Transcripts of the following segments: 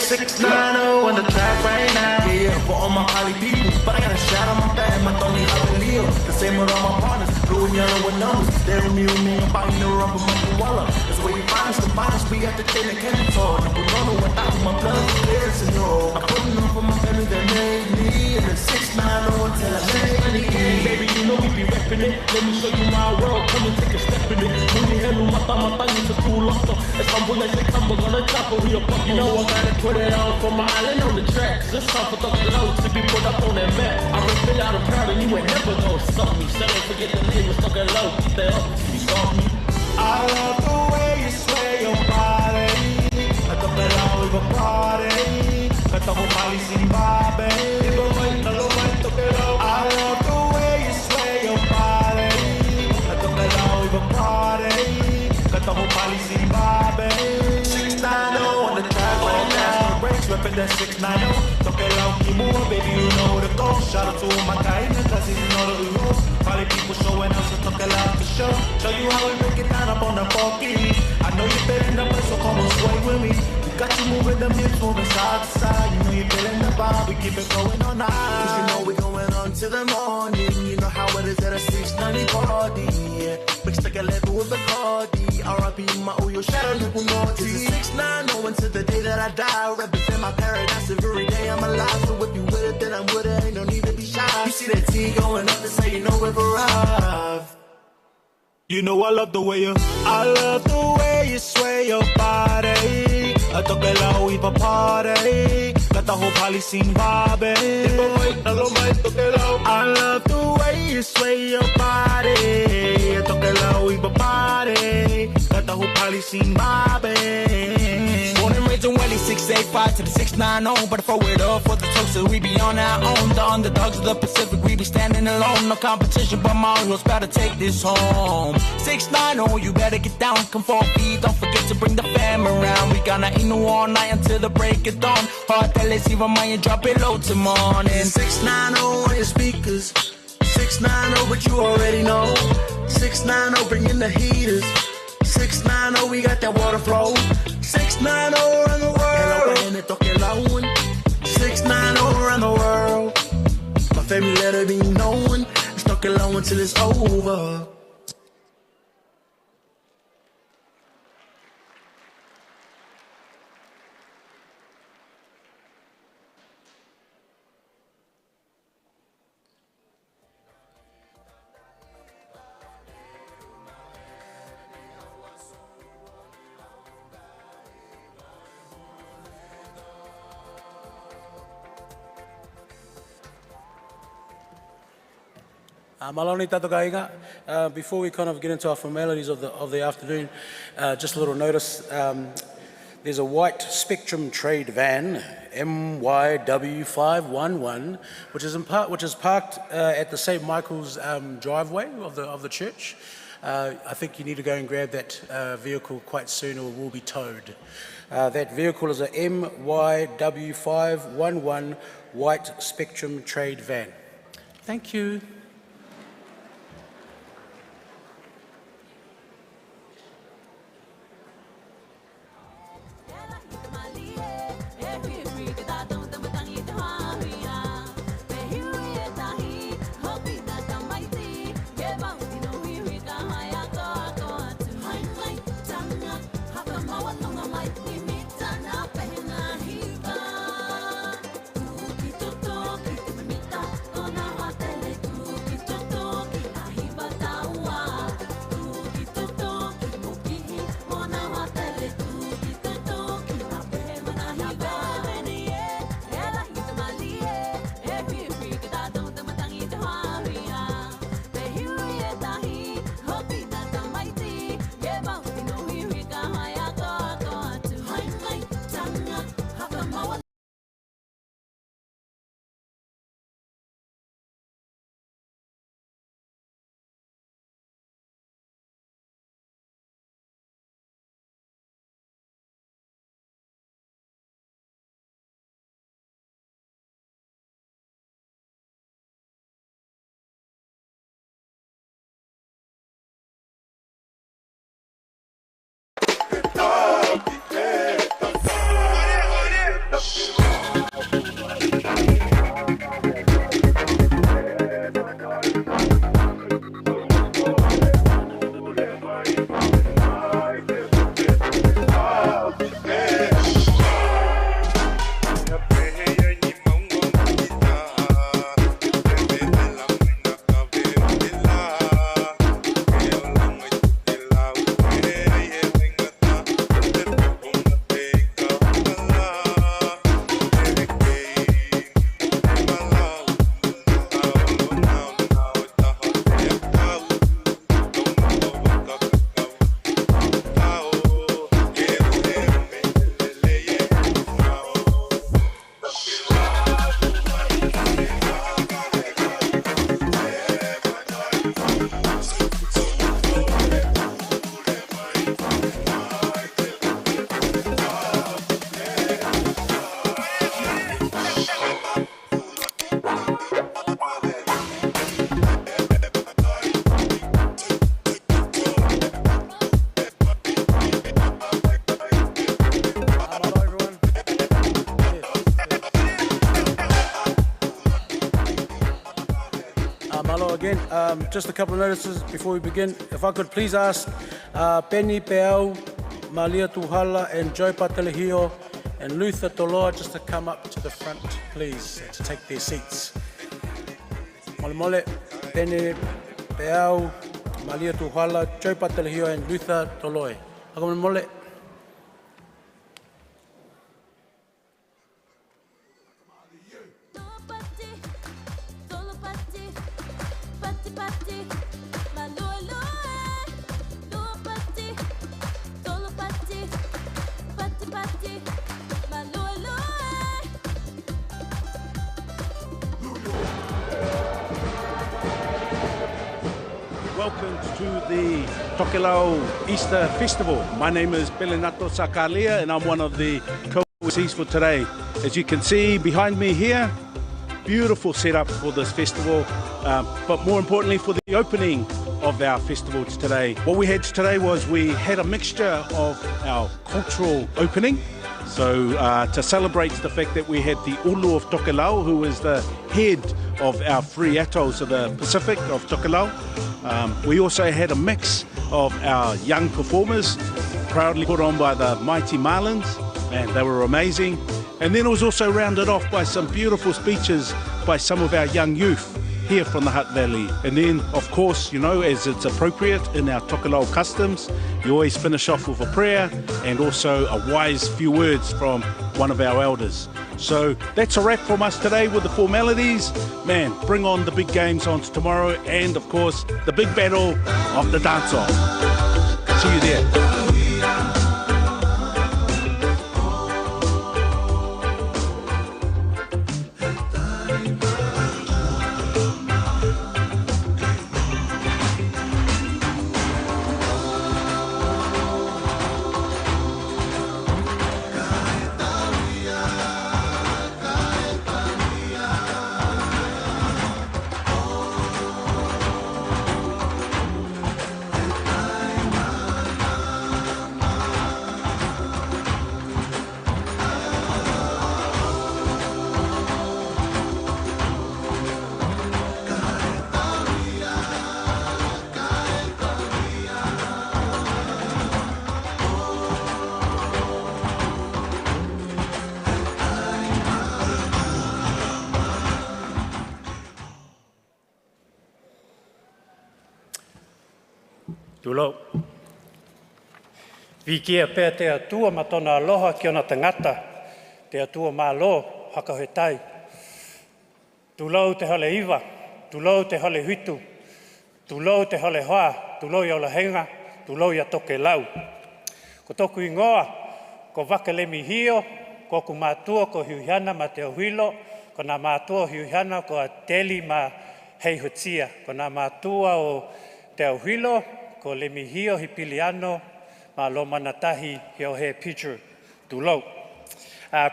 690 on the track right now. Yeah, for all my poly people, but I got a shot on my back. My Tony Leo, the same with all my partners. Blue and yellow with numbers. They're me with me, I'm buying the rubber, my koala. That's where you find us, the finest. We got the thing that can't talk. No, no, without my blood, clears and all. I'm putting on for my family that made me. And the 690 until I made it. Baby, you know we be repping it. Let me show you my world. Come and take a step in it. Muni helu mata into two losto. It's some boy say come, we're gonna chop it. We a puppy. You know I gotta put it on for my island on the track. Cause it's time for Tokelau to be put up on that map. I would fill out a proud and you would never go stop me. So don't forget the name was Tokelau. Keep that up, you saw me. I love the way you sway your body. I Tokelau is a party. Kata mo pali Zimbabwe. I love the way you sway your body. I Tokelau is a party. Kata mo pali Zimbabwe. 690 on the track right now. Breaks reppin' that 690. Tokelau Kimura, baby, you know the goal. Shout out to all my guys, cause you know the rules. Probably people showing us a Tokelau for sure. Show you how we break it down up on the funky. I know you're feeling the place, so come on, sway with me. Got you moving them hips, moving side to side. You know you're feeling the vibe, we keep it going all night. Cause you know we're going on till the morning. You know how it is at a 690 party. Yeah. Mixed like a level with a cardi. R.I.P. my Oyo, shadow little naughty. This is 690 until the day that I die. Represent my paradise every day I'm alive. So if you with it, then I'm with it. Ain't no need to be shy. You see that T going up, that's how you know we've arrived. You know I love the way you sway your body. I Tokelau Easter party. Kata ho pali Zimbabwe. I love the way you sway your body. I Tokelau Easter party. Kata ho pali Zimbabwe. Born and raised in Welly, 685 to the 690. But if I were up for the toaster, we be on our own. The underdogs of the Pacific, we be standing alone. No competition, but my heroes better take this home. 690, you better get down, come for feed. Don't forget to bring the fam around. We gonna eat new all night until the break of dawn. Veletele, even mine, drop it low to morning. 690 on your speakers. 690, but you already know. 690, bring in the heaters. 690, we got that water flow. 690 around the world. 690 around the world. My family let it be known. It's Tokelau until it's over. Maloni tātou kāinga. Before we kind of get into our formalities of the afternoon, just a little notice. There's a white Spectrum trade van, MYW511, which is parked at the St. Michael's driveway of the church. I think you need to go and grab that vehicle quite soon, or it will be towed. That vehicle is a MYW511 white Spectrum trade van. Thank you. Just a couple of notices before we begin. If I could please ask Penny Peau, Malia Tuhala and Joy Patelehio and Luther Toloa just to come up to the front, please, to take their seats. Mole mole, Penny Peau, Malia Tuhala, Joy Patelehio and Luther Toloa. Haka mole. Welcome to the Tokelau Easter Festival. My name is Belinato Sakalia and I'm one of the co-MCs for today. As you can see behind me here, beautiful setup for this festival, but more importantly for the opening of our festival today. What we had today was we had a mixture of our cultural opening. So to celebrate the fact that we had the Ulu of Tokelau, who is the head of our three atolls of the Pacific of Tokelau. We also had a mix of our young performers, proudly put on by the Mighty Marlins, and they were amazing. And then it was also rounded off by some beautiful speeches by some of our young youth here from the Hutt Valley. And then, of course, you know, as it's appropriate in our Tokelau customs, you always finish off with a prayer and also a wise few words from one of our elders. So that's a wrap from us today with the formalities. Man, bring on the big games on tomorrow and, of course, the big battle of the dance-off. See you there. Tulo. Vikia pēr te atua matona aloha ki ona tangata, te atua mālo haka he tai. Tulo te hale iwa, tulo te hale hutu, tulo te hale hoa, tulo i ola henga, tulo i a Tokelau. Ko toku ingoa, ko Vaka Lemisio, ko ku mātua ko hiuhana ma te ohilo, ko nā mātua hiuhana ko a teli ma hei hutia, ko nā mātua o te ohilo, ko Lemisio hi piliano, ma lo manatahi hi o he picture, tulo.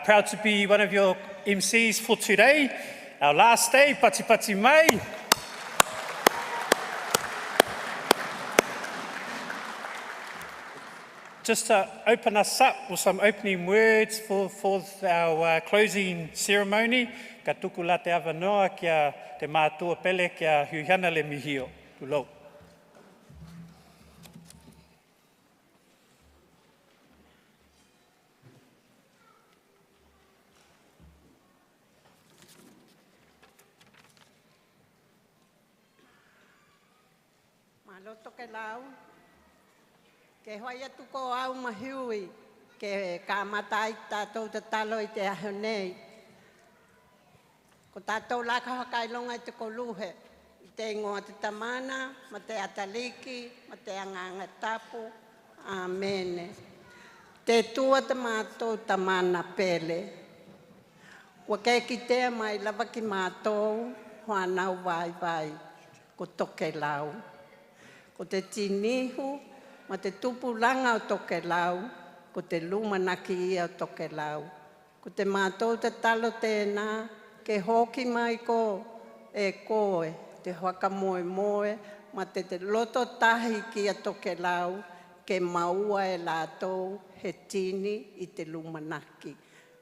Proud to be one of your MCs for today, our last day, pati pati mai. Just to open us up with some opening words for our closing ceremony, ka tuku la te awanoa kia te mātua pele kia hiuhana Lemisio, tulo. Tokelau, ke hoi atu ko au mahiui, ke ka matai tātou te talo I te ahonei. Ko tātou la ka hakailonga I te koluhe, I te ingoa te tamana, ma te ataliki, ma te anganga tapu, amene. Te tua te mātou tamana pele. Wa ke ki te mai lava ki mātou, whanau vai vai, ko Tokelau. Ko te tinihu, ma te tupulanga o Tokelau, ko te lumanaki ia o Tokelau. Ko te mātou te talo tēnā, ke hoki mai ko e koe, te whaka moe moe, ma te loto tahi ki a Tokelau, ke maua e lātou he tini I te lumanaki.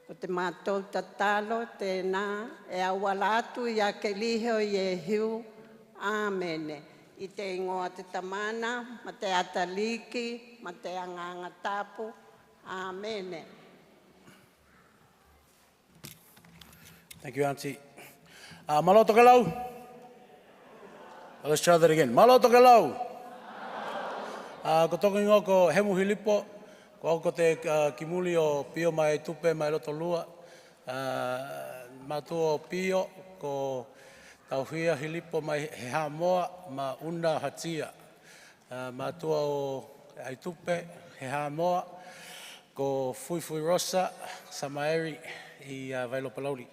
Ko te mātou te talo tēnā, e awalatu I a ke lihe o I e hiu, Āmene. I te ingoa te tamana, ma te ataliki, ma te anganga tapu. Āmene. Thank you, Auntie. Malo Tokelau. Let's try that again. Malo Tokelau. Ko toki ingoa ko hemu hilipo, ko ako te kimuli o pio mai tupe mai loto lua. Matua o pio ko tauhia hilipo mai he hamoa ma una hatia. Matua o ai tupe he hamoa ko fui rosa samaeri I Veletele.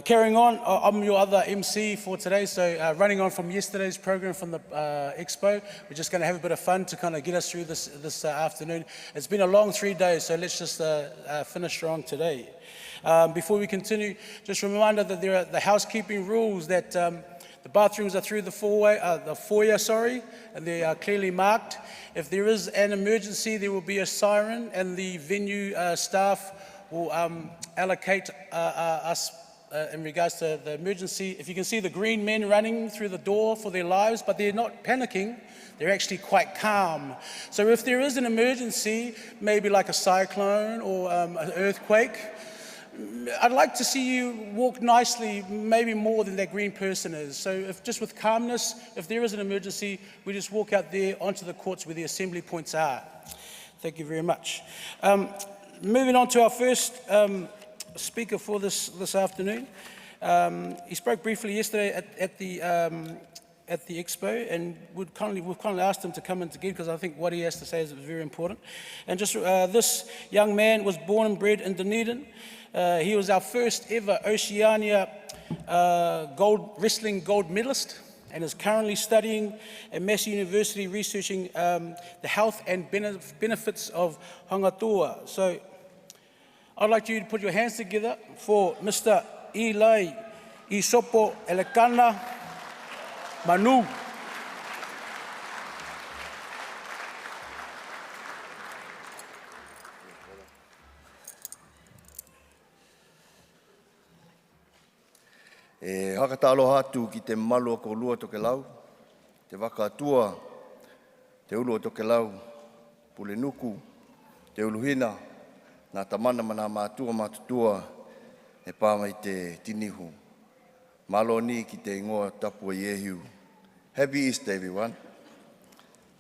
Carrying on, I'm your other MC for today, so running on from yesterday's program from the Expo, we're just going to have a bit of fun to kind of get us through this afternoon. It's been a long 3 days, so let's just finish strong today. Before we continue, just a reminder that there are the housekeeping rules that the bathrooms are through the foyer, and they are clearly marked. If there is an emergency, there will be a siren, and the venue staff will allocate us in regards to the emergency. If you can see the green men running through the door for their lives, but they're not panicking, they're actually quite calm. So if there is an emergency, maybe like a cyclone or an earthquake, I'd like to see you walk nicely, maybe more than that green person is. So if just with calmness, if there is an emergency, we just walk out there onto the courts where the assembly points are. Thank you very much. Moving on to our first speaker for this afternoon. He spoke briefly yesterday at the Expo, and we've kindly asked him to come in again because I think what he has to say is very important. And just this young man was born and bred in Dunedin. He was our first ever Oceania wrestling gold medalist and is currently studying at Massey University researching the health and benefits of hangatua. So I'd like you to put your hands together for Mr. Lui-Pelasio Elekana Manu. Hakata aloha atu ki te malo ko lua Tokelau, te Vaka atua, te ulu o Tokelau, pule nuku, te uluhina, nā tamana mana mātua mātutua, e pāmai te tinihu. Malo ni ki te ingoa tapua Yehu. Happy Easter, everyone.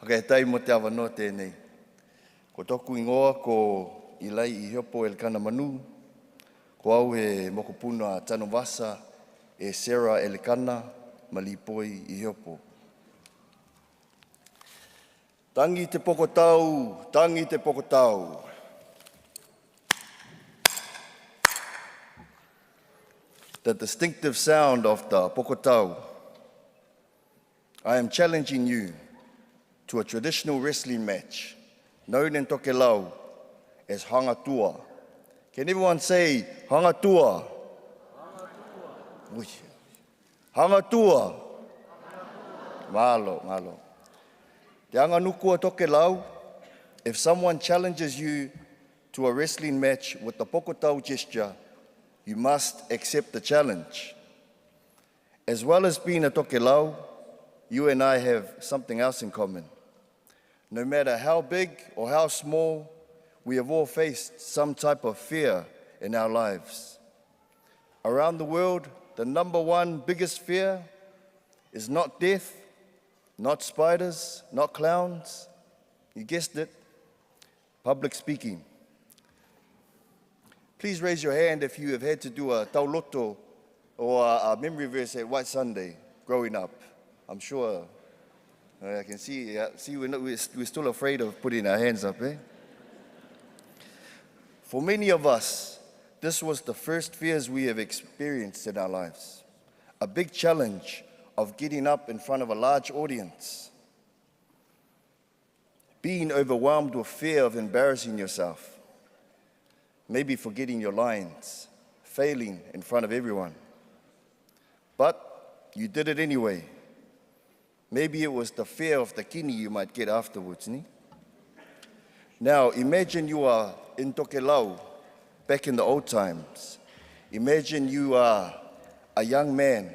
Haka e tai mo te awanoa tēnei. Ko toku ingoa ko Ilai I hiopo Elekana Manu, ko au he mokopuna tano vasa, e Sarah Elekana malipoi I hiopo. Tangi te pokotau, tangi te pokotau. The distinctive sound of the pokotau. I am challenging you to a traditional wrestling match known in Tokelau as hangatua. Can everyone say hangatua? Hangatua. Malo, malo. Te anga nuku o Tokelau, if someone challenges you to a wrestling match with the pokotau gesture, you must accept the challenge. As well as being a Tokelau, you and I have something else in common. No matter how big or how small, we have all faced some type of fear in our lives. Around the world, the number one biggest fear is not death, not spiders, not clowns. You guessed it, public speaking. Please raise your hand if you have had to do a tauloto or a memory verse at White Sunday growing up. I'm sure I can see we're still afraid of putting our hands up, eh? For many of us, this was the first fears we have experienced in our lives. A big challenge of getting up in front of a large audience. Being overwhelmed with fear of embarrassing yourself. Maybe forgetting your lines, failing in front of everyone. But you did it anyway. Maybe it was the fear of the kini you might get afterwards, ni? Now, imagine you are in Tokelau, back in the old times. Imagine you are a young man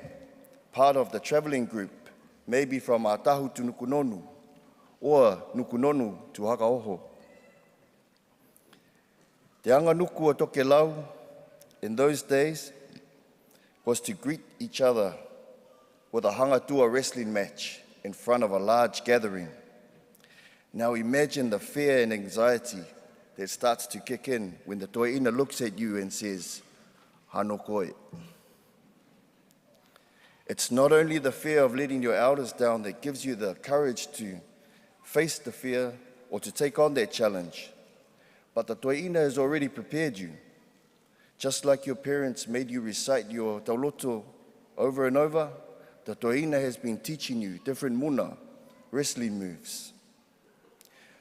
part of the traveling group, maybe from Atahu to Nukunonu, or Nukunonu to Hakaoho. Te anga nuku o Tokelau in those days was to greet each other with a hangatua wrestling match in front of a large gathering. Now imagine the fear and anxiety that starts to kick in when the toeina looks at you and says, "Hano koe." It's not only the fear of letting your elders down that gives you the courage to face the fear or to take on that challenge, but the toeina has already prepared you. Just like your parents made you recite your tauloto over and over, the toeina has been teaching you different muna, wrestling moves.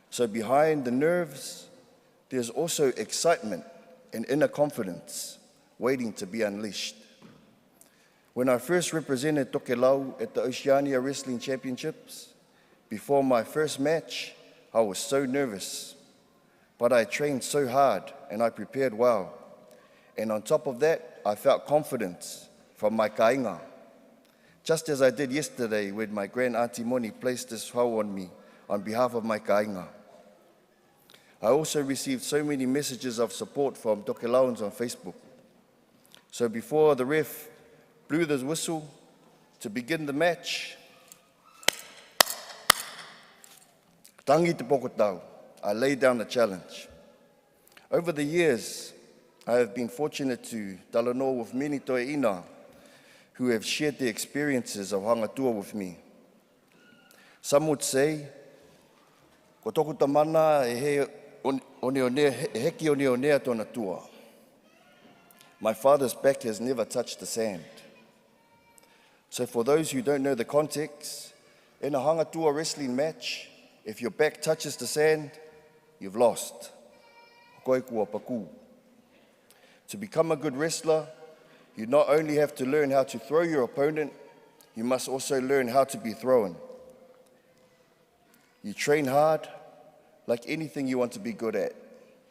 So behind the nerves, there's also excitement and inner confidence waiting to be unleashed. When I first represented Tokelau at the Oceania Wrestling Championships, before my first match, I was so nervous. But I trained so hard and I prepared well. And on top of that, I felt confidence from my kāinga. Just as I did yesterday when my grand auntie Moni placed this hau on me on behalf of my kāinga. I also received so many messages of support from Tokelauans on Facebook. So before the ref blew the whistle to begin the match, tangi te pokotau, I laid down the challenge. Over the years, I have been fortunate to talanoa with many toeina who have shared their experiences of hangatua with me. Some would say, ko toku tamana e heki o neonea tona tua. My father's back has never touched the sand. So for those who don't know the context, in a hangatua wrestling match, if your back touches the sand, you've lost. Koe kua paku. To become a good wrestler, you not only have to learn how to throw your opponent, you must also learn how to be thrown. You train hard, like anything you want to be good at.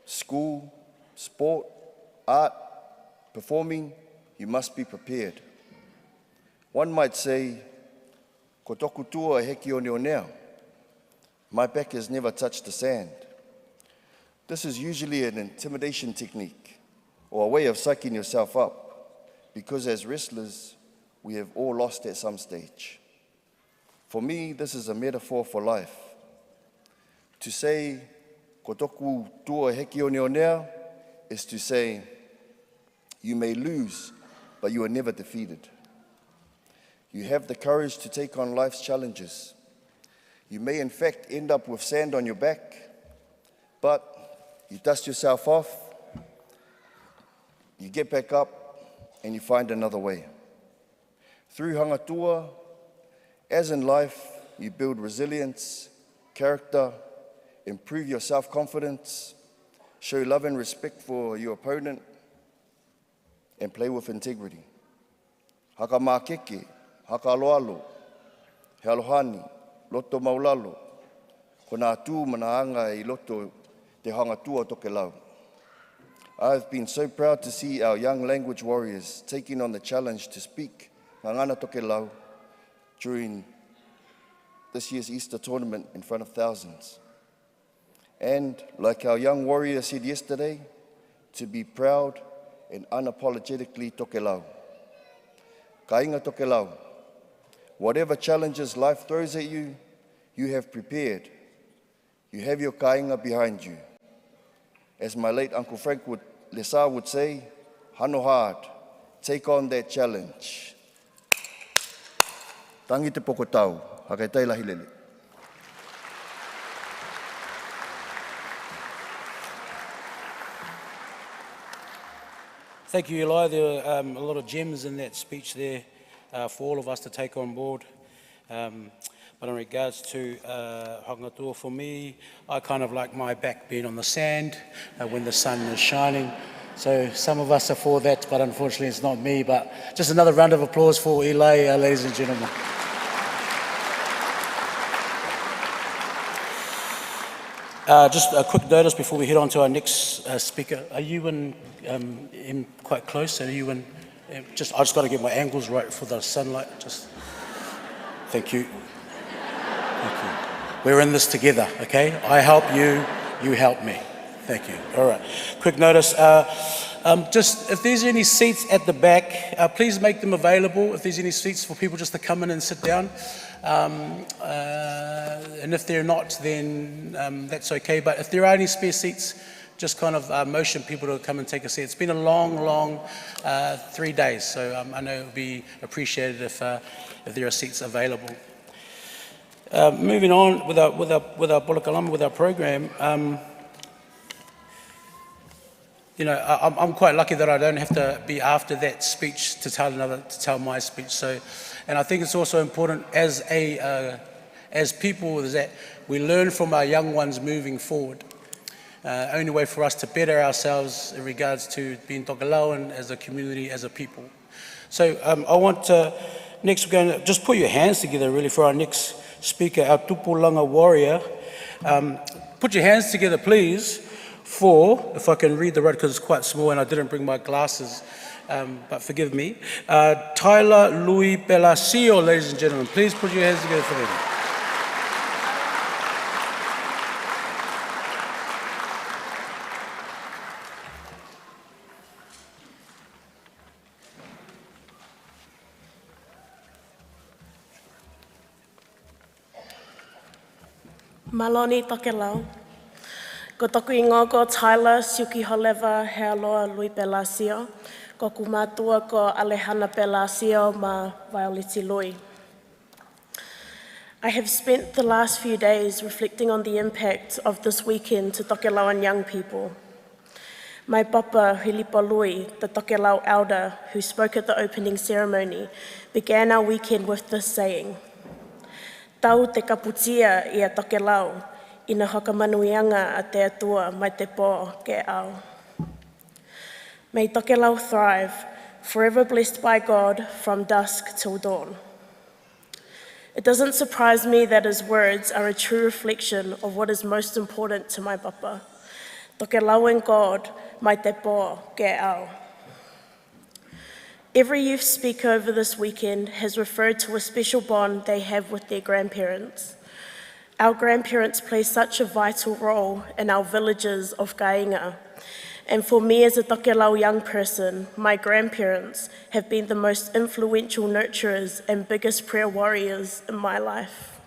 School, sport, art, performing, you must be prepared. One might say, ko toku tua heki o neonea. My back has never touched the sand. This is usually an intimidation technique or a way of psyching yourself up, because as wrestlers, we have all lost at some stage. For me, this is a metaphor for life. To say, ko toku tua heki o neonea, is to say, you may lose, but you are never defeated. You have the courage to take on life's challenges. You may in fact end up with sand on your back, but you dust yourself off, you get back up, and you find another way. Through hangatua, as in life, you build resilience, character, improve your self-confidence, show love and respect for your opponent, and play with integrity. Haka mākeke, haka aloalo, he alohani, loto maulalo, ko nā tū manaanga I loto te hangatua Tokelau. I have been so proud to see our young language warriors taking on the challenge to speak ngangana Tokelau during this year's Easter tournament in front of thousands. And like our young warrior said yesterday, to be proud and unapologetically Tokelau. Kāinga Tokelau. Whatever challenges life throws at you, you have prepared. You have your kāinga behind you. As my late Uncle Frank Lesa would say, hano hard, take on that challenge. Tangi te pokotau, hakai Tylah hilele. Thank you, Eli. There were a lot of gems in that speech there for all of us to take on board. But in regards to hangatua, for me, I kind of like my back being on the sand when the sun is shining. So some of us are for that, but unfortunately it's not me. But just another round of applause for Eli, ladies and gentlemen. Just a quick notice before we head on to our next speaker. Are you in quite close? Are you in I just got to get my angles right for the sunlight. Thank you. Thank you. We're in this together, okay? I help you, you help me. Thank you. All right. Quick notice. Just if there's any seats at the back, please make them available. If there's any seats for people just to come in and sit down. And if they're not, then that's okay. But if there are any spare seats, just kind of motion people to come and take a seat. It's been a long 3 days, so I know it would be appreciated if there are seats available. Moving on with our Polakalama, with our program. I'm quite lucky that I don't have to be after that speech to tell my speech. So, and I think it's also important as people is that we learn from our young ones moving forward. Only way for us to better ourselves in regards to being Tokelauan as a community, as a people. So I want to, next we're going to just put your hands together really for our next speaker, our Tupulanga warrior. Put your hands together please for, if I can read the right because it's quite small and I didn't bring my glasses, but forgive me. Tylah, Lui-Pelasio, ladies and gentlemen. Please put your hands together for them. Maloni Tokelau. Ko toku ingo ko Tylah, Siuki Holeva, he aloha Lui-Pelasio. Ko kumatua ko Alejandra Pelasio ma Violeti Lui. I have spent the last few days reflecting on the impact of this weekend to Tokelauan young people. My papa, Hilipa Lui, the Tokelau elder who spoke at the opening ceremony, began our weekend with this saying, Tau te kaputia I a Tokelau, ina hokamanuianga a te atua mai te pō ke au. May Tokelau thrive, forever blessed by God from dusk till dawn. It doesn't surprise me that his words are a true reflection of what is most important to my papa. Tokelau in God, mai te pō ke au. Every youth speaker over this weekend has referred to a special bond they have with their grandparents. Our grandparents play such a vital role in our villages of Kāinga. And for me as a Tokelau young person, my grandparents have been the most influential nurturers and biggest prayer warriors in my life.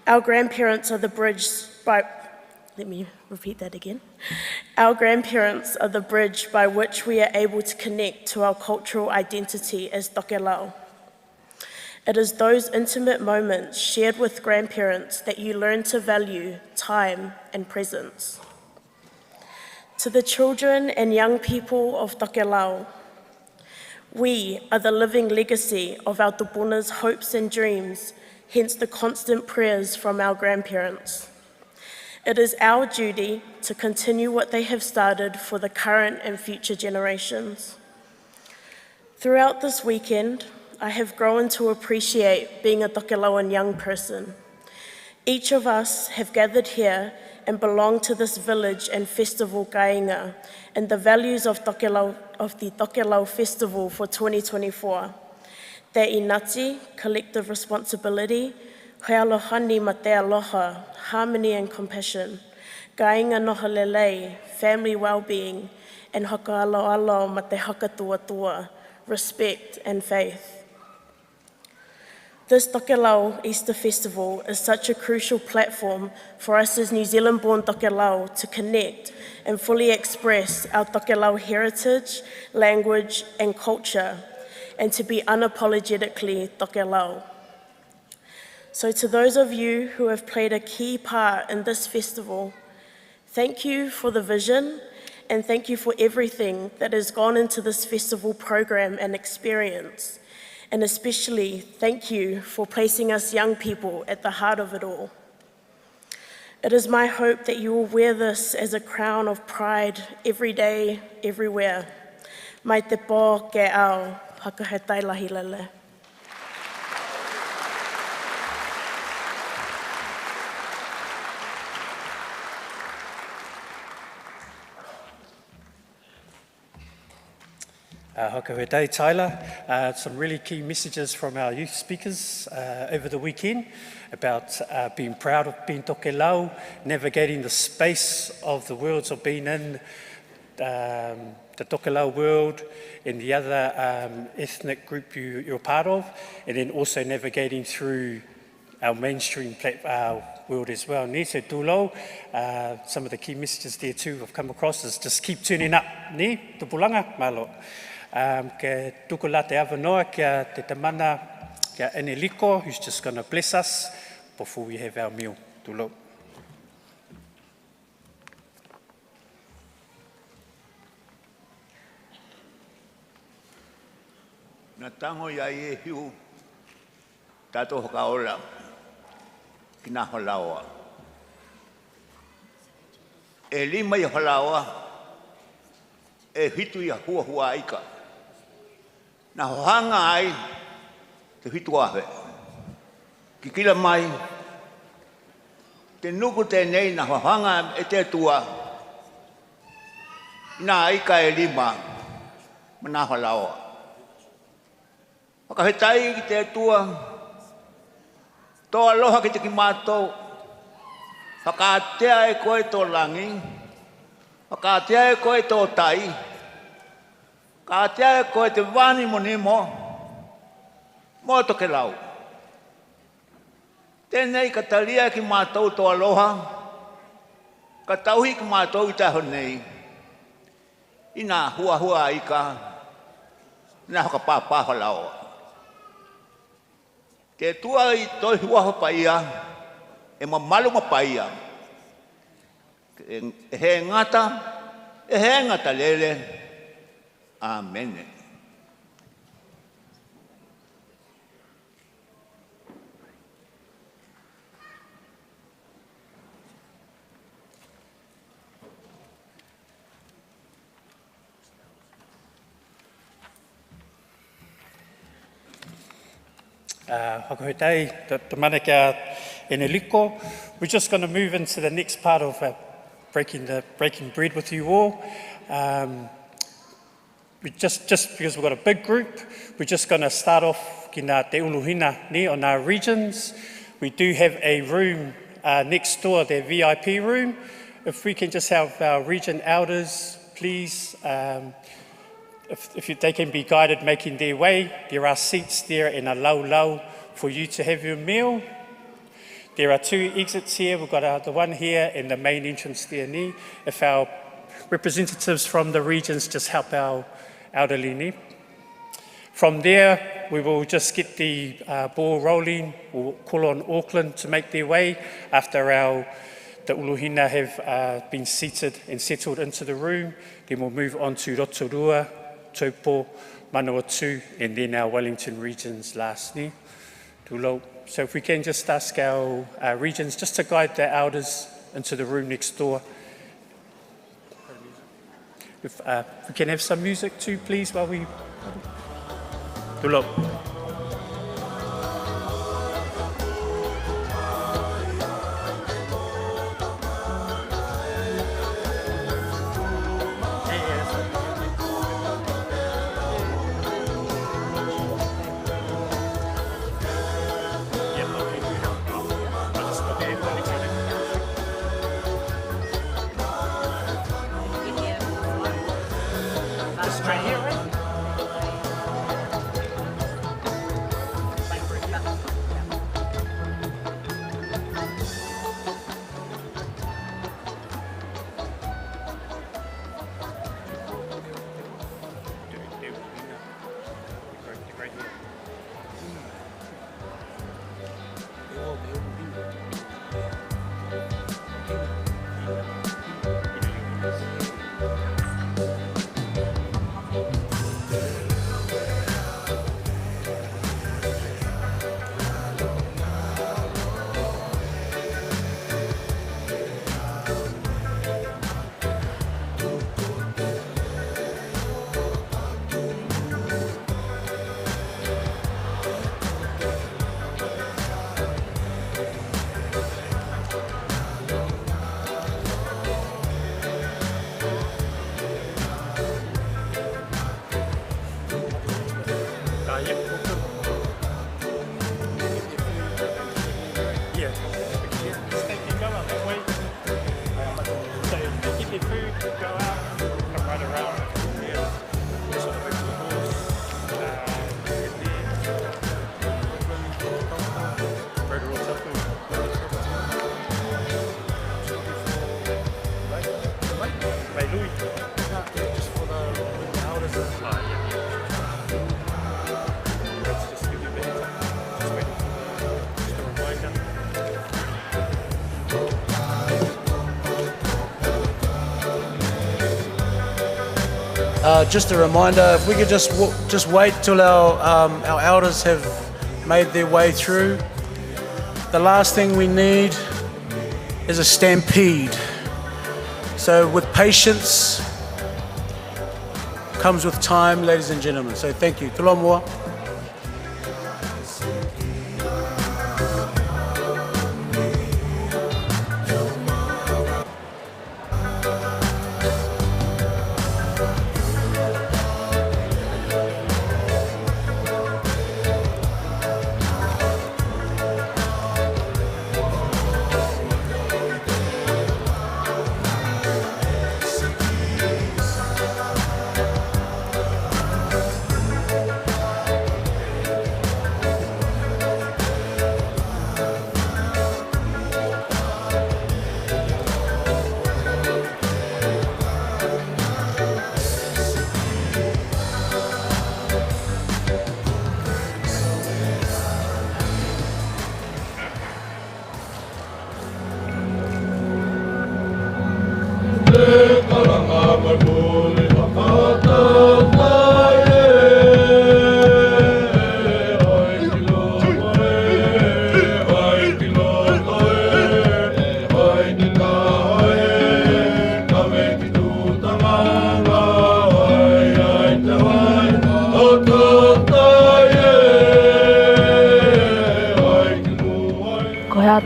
Our grandparents are the bridge by... Let me repeat that again. Our grandparents are the bridge by which we are able to connect to our cultural identity as Tokelau. It is those intimate moments shared with grandparents that you learn to value time and presence. To the children and young people of Tokelau, we are the living legacy of our tupuna's hopes and dreams, hence the constant prayers from our grandparents. It is our duty to continue what they have started for the current and future generations. Throughout this weekend, I have grown to appreciate being a Tokelauan young person. Each of us have gathered here and belong to this village and festival Kāinga and the values of the Tokelau Festival for 2024. Te inati, collective responsibility, Healohani ma te aloha, harmony and compassion, Kāinga noha lelei, family well-being, and hakaaloalo ma te hakatuatua, respect and faith. This Tokelau Easter Festival is such a crucial platform for us as New Zealand-born Tokelau to connect and fully express our Tokelau heritage, language and culture, and to be unapologetically Tokelau. So to those of you who have played a key part in this festival, thank you for the vision and thank you for everything that has gone into this festival program and experience. And especially thank you for placing us young people at the heart of it all. It is my hope that you will wear this as a crown of pride every day, everywhere. Mai te pō ke au, haka he Tylah lele. Hokohedei, Tylah. Some really key messages from our youth speakers over the weekend about being proud of being Tokelau, navigating the space of the worlds of being in the Tokelau world and the other ethnic group you're part of, and then also navigating through our mainstream world as well. Ni se tūlau, some of the key messages there too I've come across is just keep turning up, ni, tupulanga, malo. Ke tukula te awanoa kia te tamana kia Eneliko, who's just going to bless us before we have our meal. Tūlau. Na tango ia e hiu tato hokaola ki nā holaoa. E lima i holaoa e hitu ia hua aika. Nā hohanga ai te hitu awe. Ki kila mai te nuku tēnei nā hohanga e te tua nā aika e lima ma nā holaoa. Whakahetai ki te tua, tō aloha ki te ki mātou, whakaatea e koe tō langi, whakaatea e koe tō tai, whakaatea e koe te wani monimo, mō Tokelau. Tēnei ka talia ki mātou tō aloha, ka tauhi ki mātou i taho nei, i nā hua ika, nā hoka pāpāha laoa. Ke tua i toi huaha paia, e mamalu paia. E he ngata lele. Amen. Hokohedei, te mana kia Eneliko. We're just going to move into the next part of breaking bread with you all. Just because we've got a big group, we're just going to start off ki nā te uluhina ni on our regions. We do have a room next door, their VIP room. If we can just have our region elders, please, if they can be guided making their way. There are seats there in a lau for you to have your meal. There are two exits here. We've got the one here and the main entrance there. Ni. If our representatives from the regions just help our elderly. Ni. From there, we will just get the ball rolling. We'll call on Auckland to make their way after the uluhina have been seated and settled into the room. Then we'll move on to Rotorua, Taupo, Manawatu, and then our Wellington regions lastly. Tūlau. So if we can just ask our regions just to guide the elders into the room next door. If we can have some music too, please, while we... Tūlau. Just a reminder, if we could just wait till our elders have made their way through. The last thing we need is a stampede. So with patience comes with time, ladies and gentlemen. So thank you. Tula mua.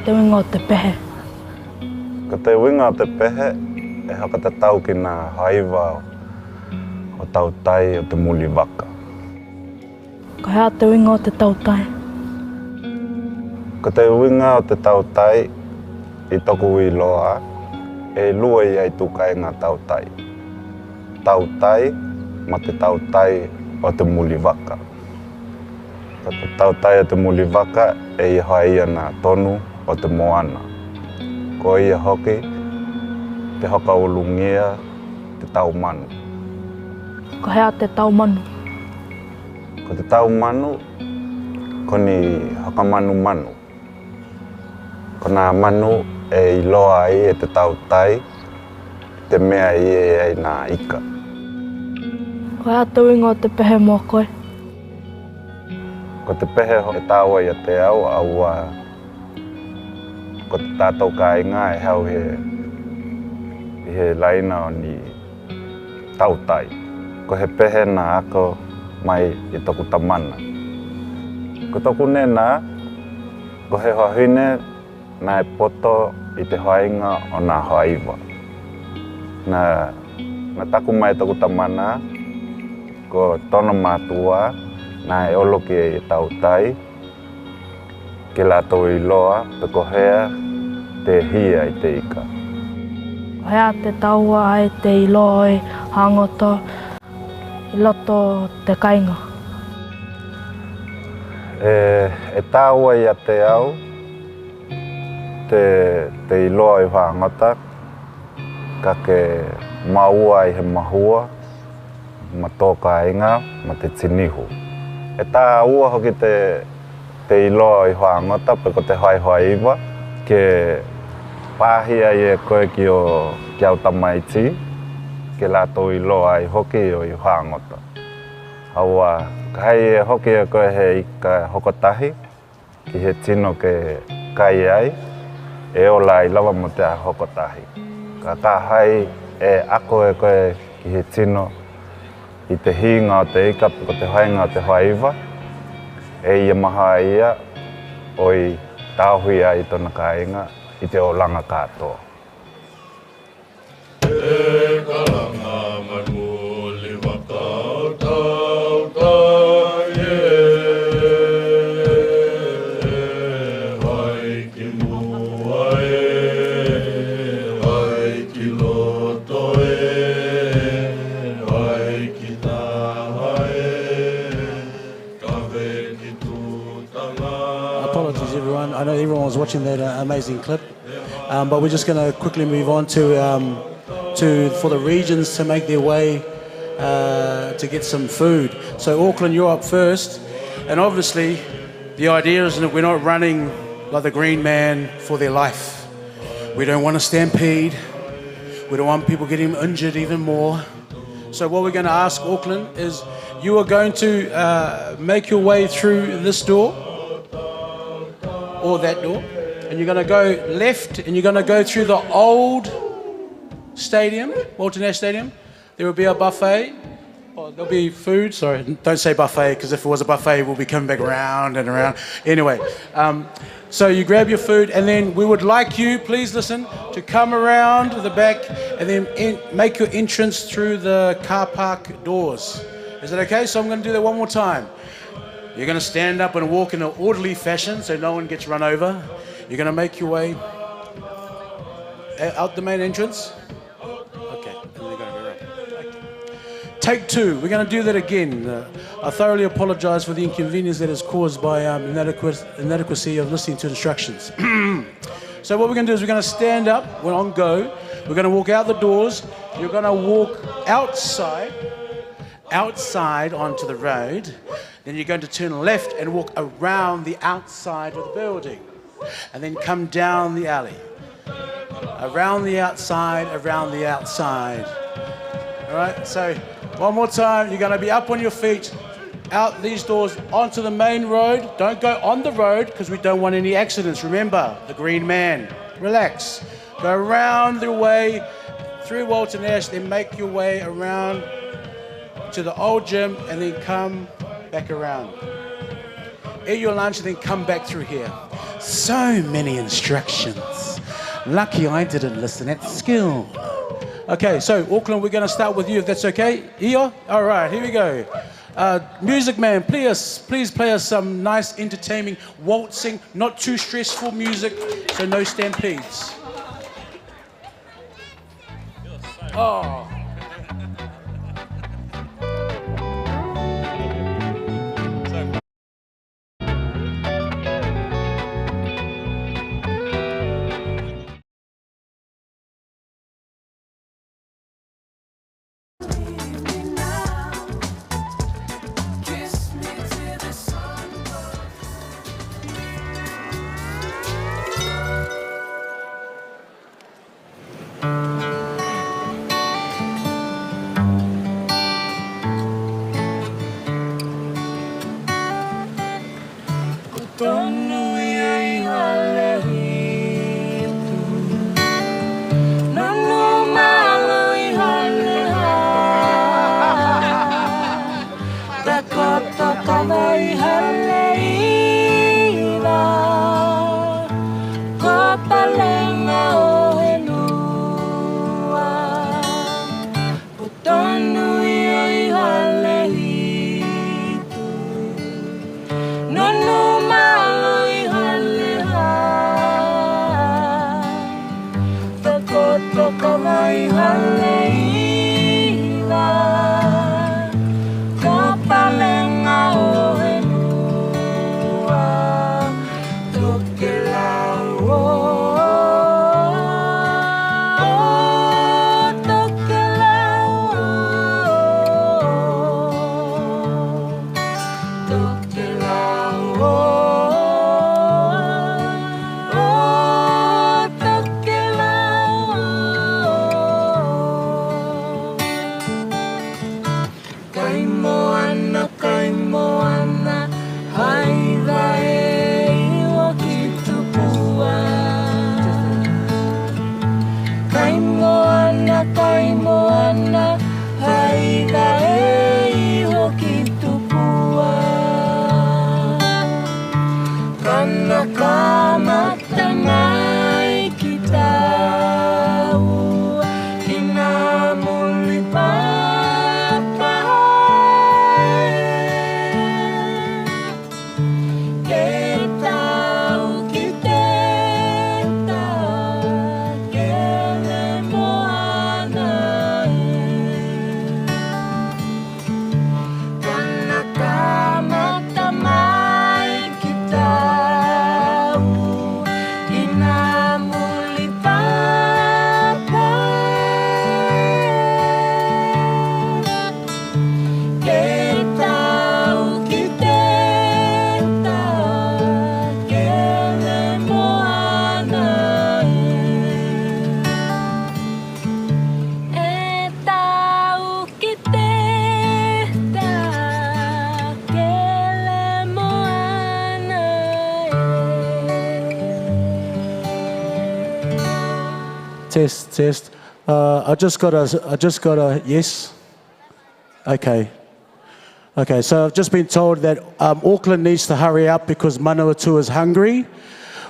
te winga o te pehe. Ko te winga o te pehe, e haka te tau ki ngā haiva o tautai o te muli Vaka. Ko hea te winga o te tautai. Ko te winga o te tautai i toku i loa, e lua i ai tukai ngā tautai. Tautai ma te tautai o te muli Vaka. Ko te tautai o te muli Vaka e i haia ngā tonu o te moana. Ko ia hoki, te hoka ulungia, te taumanu. Ko hea te taumanu. Ko te taumanu, ko ni hoka manu. Ko nā manu e i loa ai e te tautai, te mea i e ai nā ika. Ko hea te winga o te pehe mua koe. Ko te pehe e tāua i a te au, aua ko te tātou kāinga e hau he laina o ni tautai. Ko he pehe nā ako mai i toku tamana. Ko toku nena, ko he hoahine nā e poto i te hoainga o nā hoaiva. Nā taku mai toku tamana, ko tono mātua, nā e oloki e tautai, ke lātou i loa, pe ko hea te hia i te ika. Ko hea te taua ai te i loa i hangota, i loto te kainga. E tāua i a te au, te i loa i hangota, ka ke maua i he mahua, ma tō kāinga, ma te tinihu. E tā ua hoki te i loa i hangota, pe ko te haiva, ke pāhia i e koe ki au tamaiti, ke lātou i loa i hoki o i hangota. Aua, ka hei e hoki e koe he ika hokotahi, ki he tino ke kai ai, e ola i lawa mo te hokotahi. Ka hai e ako e koe ki he tino i te hinga o te ika, ko te hainga o te haiva, e ia maha ia o i tāhuia i tona kāinga i te o langa kātoa. E kalanga manuli Vaka o tautai hai ki mua hai ki loto hai ki taha kawe ki tūtanga. Apologies everyone, I know everyone was watching that amazing clip, but we're just going to quickly move on for the regions to make their way to get some food. So Auckland, you're up first, and obviously the idea is that we're not running like the green man for their life. We don't want a stampede, we don't want people getting injured even more. So what we're going to ask Auckland is you are going to make your way through this door or that door, and you're going to go left and you're going to go through the old stadium, Wellington Nash Stadium. There will be a buffet. Oh, there'll be food. Sorry, don't say buffet, because if it was a buffet, we'll be coming back around and around. Anyway, so you grab your food, and then we would like you, please listen, to come around the back and then make your entrance through the car park doors. Is that okay? So I'm going to do that one more time. You're going to stand up and walk in an orderly fashion so no one gets run over. You're going to make your way out the main entrance. Okay, and then you're going to go around. Take two. We're going to do that again. I thoroughly apologise for the inconvenience that is caused by inadequacy of listening to instructions. So what we're going to do is we're going to stand up. We're on go. We're going to walk out the doors. You're going to walk outside onto the road. Then you're going to turn left and walk around the outside of the building. And then come down the alley. Around the outside. All right, so one more time. You're going to be up on your feet, out these doors, onto the main road. Don't go on the road because we don't want any accidents. Remember, the green man. Relax. Go around the way through Wellington Nash, then make your way around to the old gym and then come back around. Eat your lunch and then come back through here. So many instructions. Lucky I didn't listen at school. Okay, so Auckland, we're going to start with you, if that's okay. Io? All right, here we go. Music man, please play us some nice, entertaining, waltzing, not too stressful music, so no stampedes. Oh. More Test, test. I just got a yes. Okay. Okay, so I've just been told that Auckland needs to hurry up because Manawatu is hungry.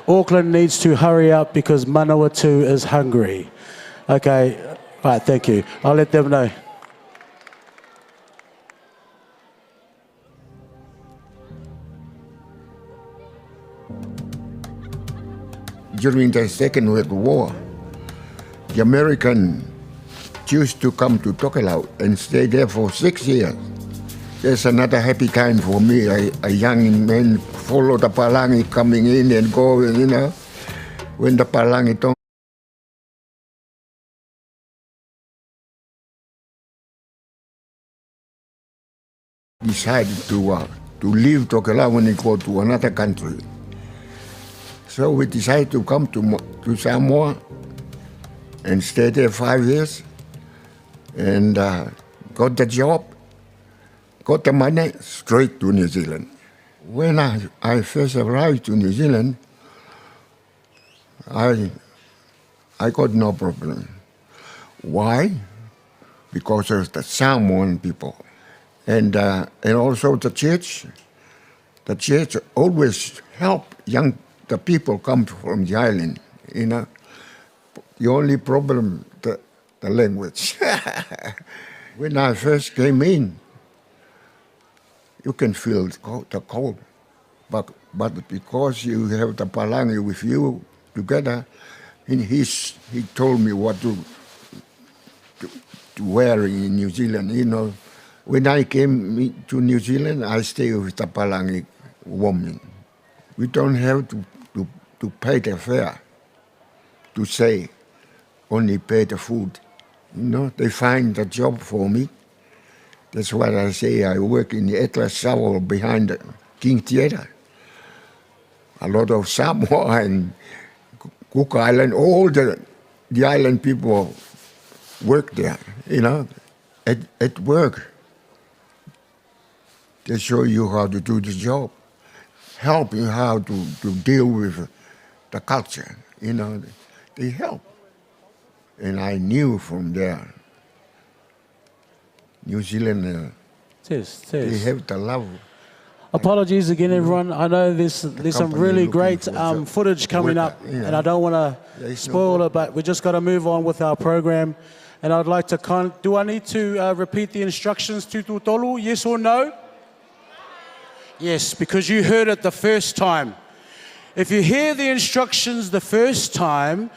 Auckland needs to hurry up because Manawatu is hungry. Okay, right, thank you. I'll let them know. During the Second World War, the American used to come to Tokelau and stay there for 6 years. There's another happy time for me. A young man follow the palangi coming in and going, you know. When the palangi don't decided to leave Tokelau and go to another country. So we decided to come to Samoa and stay there 5 years and got the job, got the money, straight to New Zealand. When I first arrived to New Zealand, I got no problem. Why? Because of the Samoan people. And also the church always help the people come from the island, you know. The only problem, the language. When I first came in, you can feel the cold. But because you have the palangi with you together, he told me what to wear in New Zealand, you know. When I came to New Zealand, I stayed with the palangi woman. We don't have to pay the fare to say, only pay the food. You know, they find a job for me. That's what I say. I work in the Atlas Shower behind the King Theatre. A lot of Samoa and Cook Island, all the island people work there, you know, at work. They show you how to do the job, help you how to deal with the culture, you know, they help. And I knew from there, New Zealand, they have the love. Apologies again, everyone. I know there's some really great footage coming up, and I don't want to spoil it, but we just got to move on with our program. And I'd like to do I need to repeat the instructions to Tutolu, yes or no? Yes, because you heard it the first time. If you hear the instructions the first time,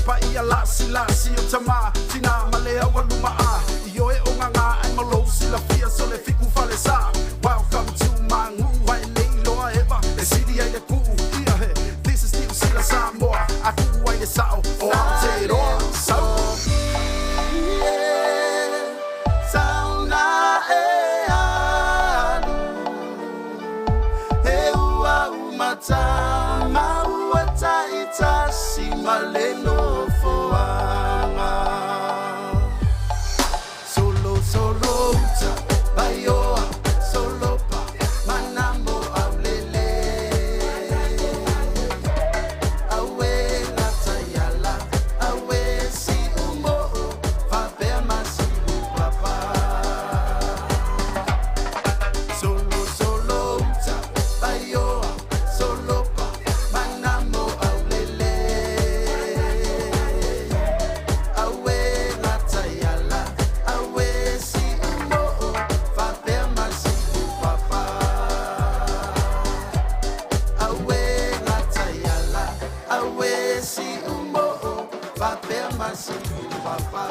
pa ia lasi o tama tina malea waluma a io e o nganga ai malo sila fia so le fiku fale sa welcome to mangu wai leilo eva e sidi ai le ku ia he this is still sila samoa aku ai le sao o Aotearoa sao sauna e anu e ua umata maua taita si maleno foanga solo uta baioa solo pa manambo aulele awe natayala awe si umo faber masi papa solo uta baioa solo pa manambo aulele awe natayala awe si umo faber masi papa awe natayala awe si umo faber masi papa.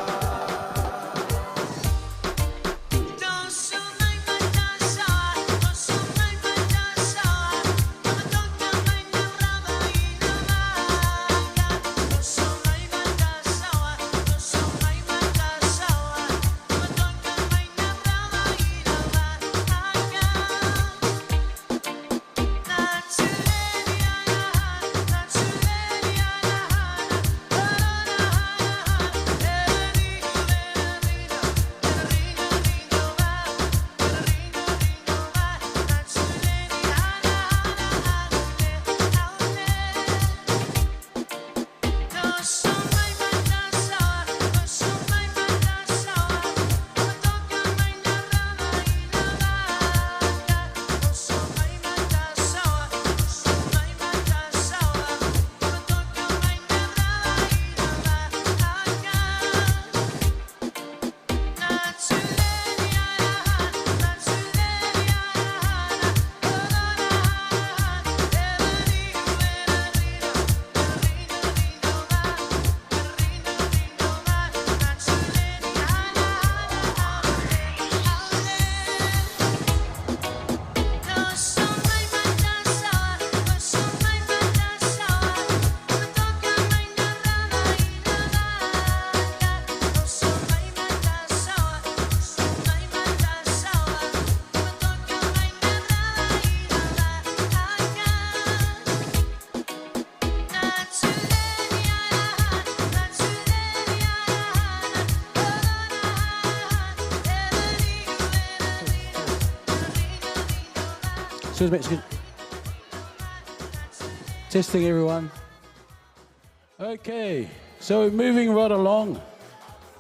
Excuse me. Testing everyone. Okay, so we're moving right along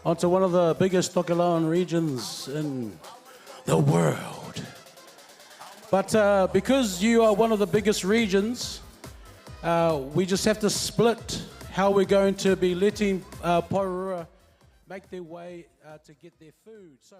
onto one of the biggest Tokelauan regions in the world. But because you are one of the biggest regions, we just have to split how we're going to be letting Pereira make their way to get their food. So.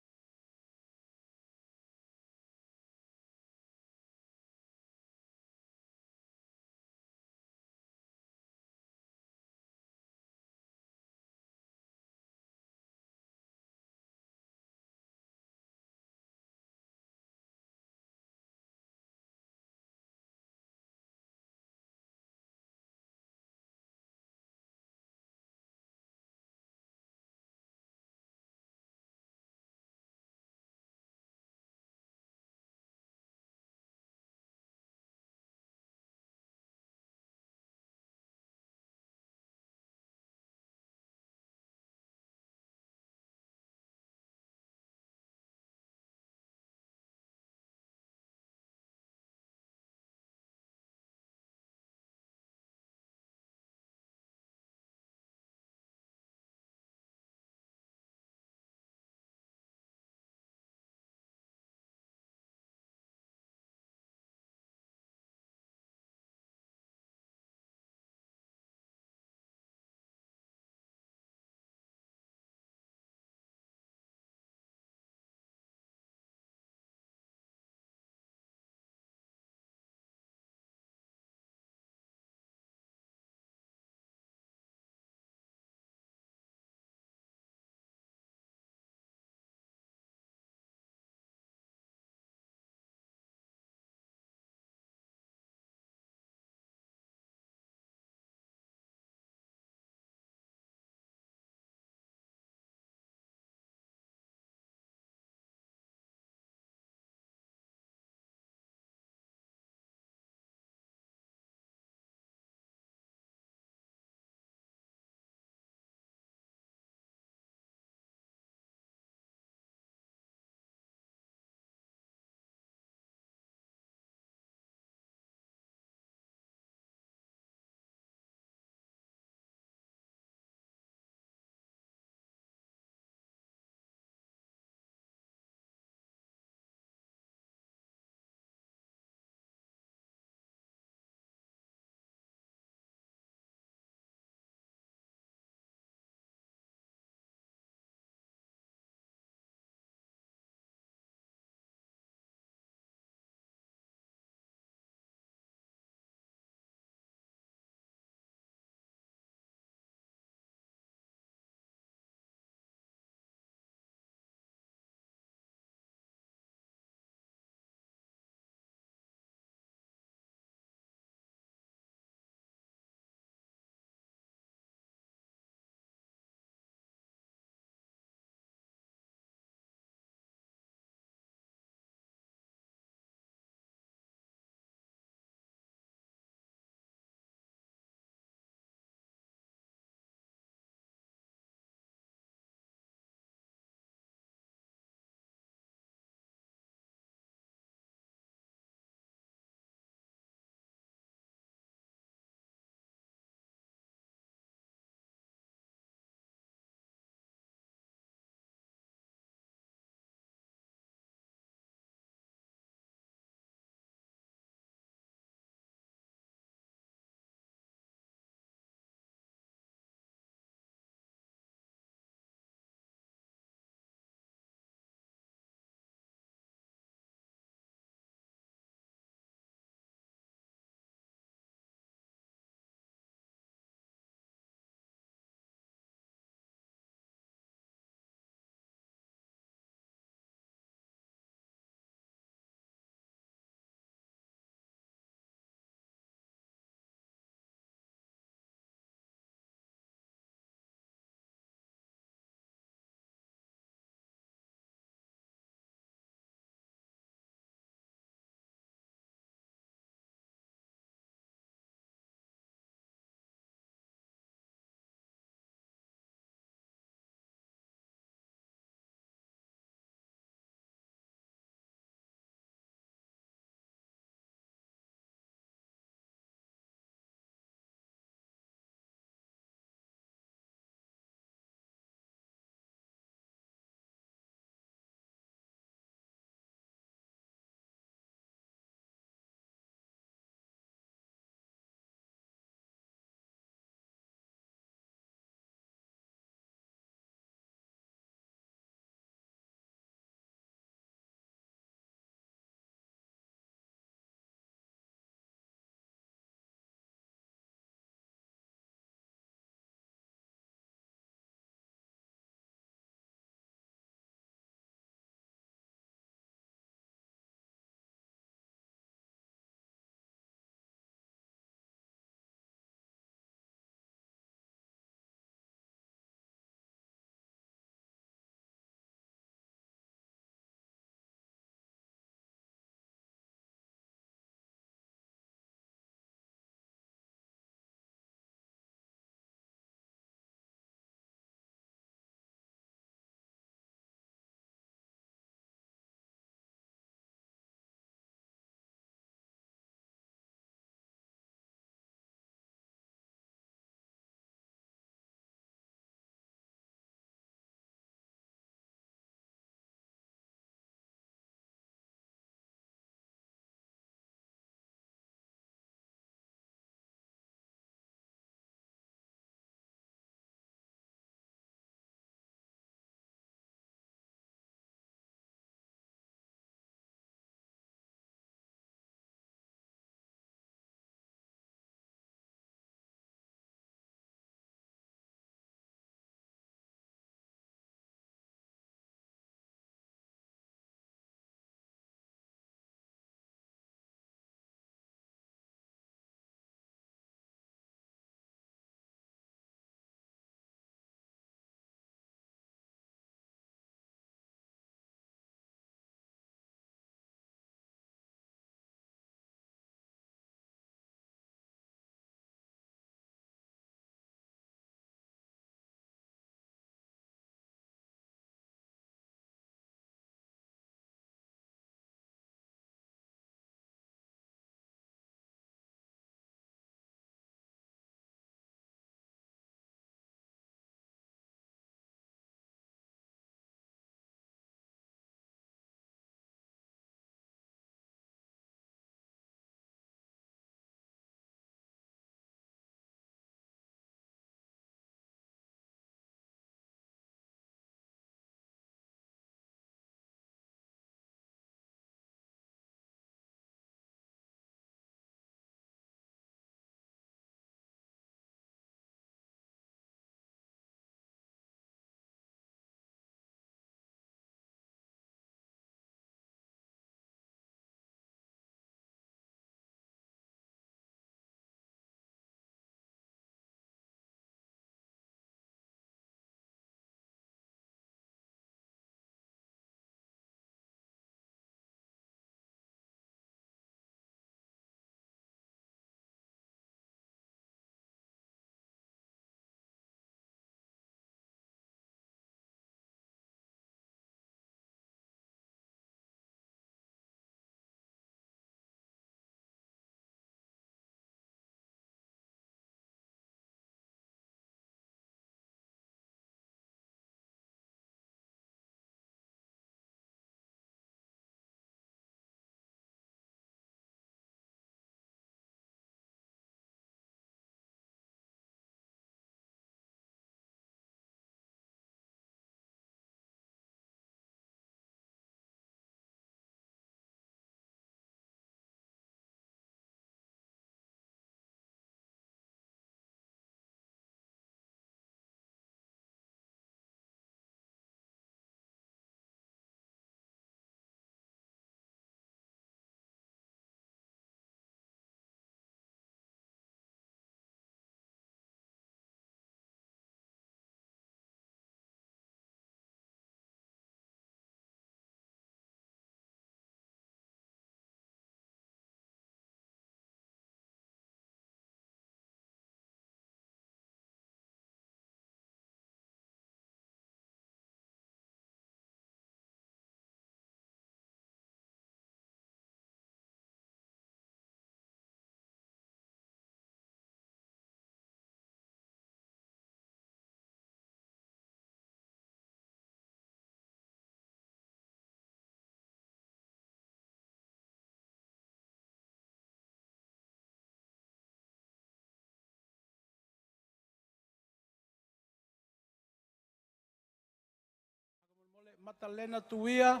Matalena Tuia,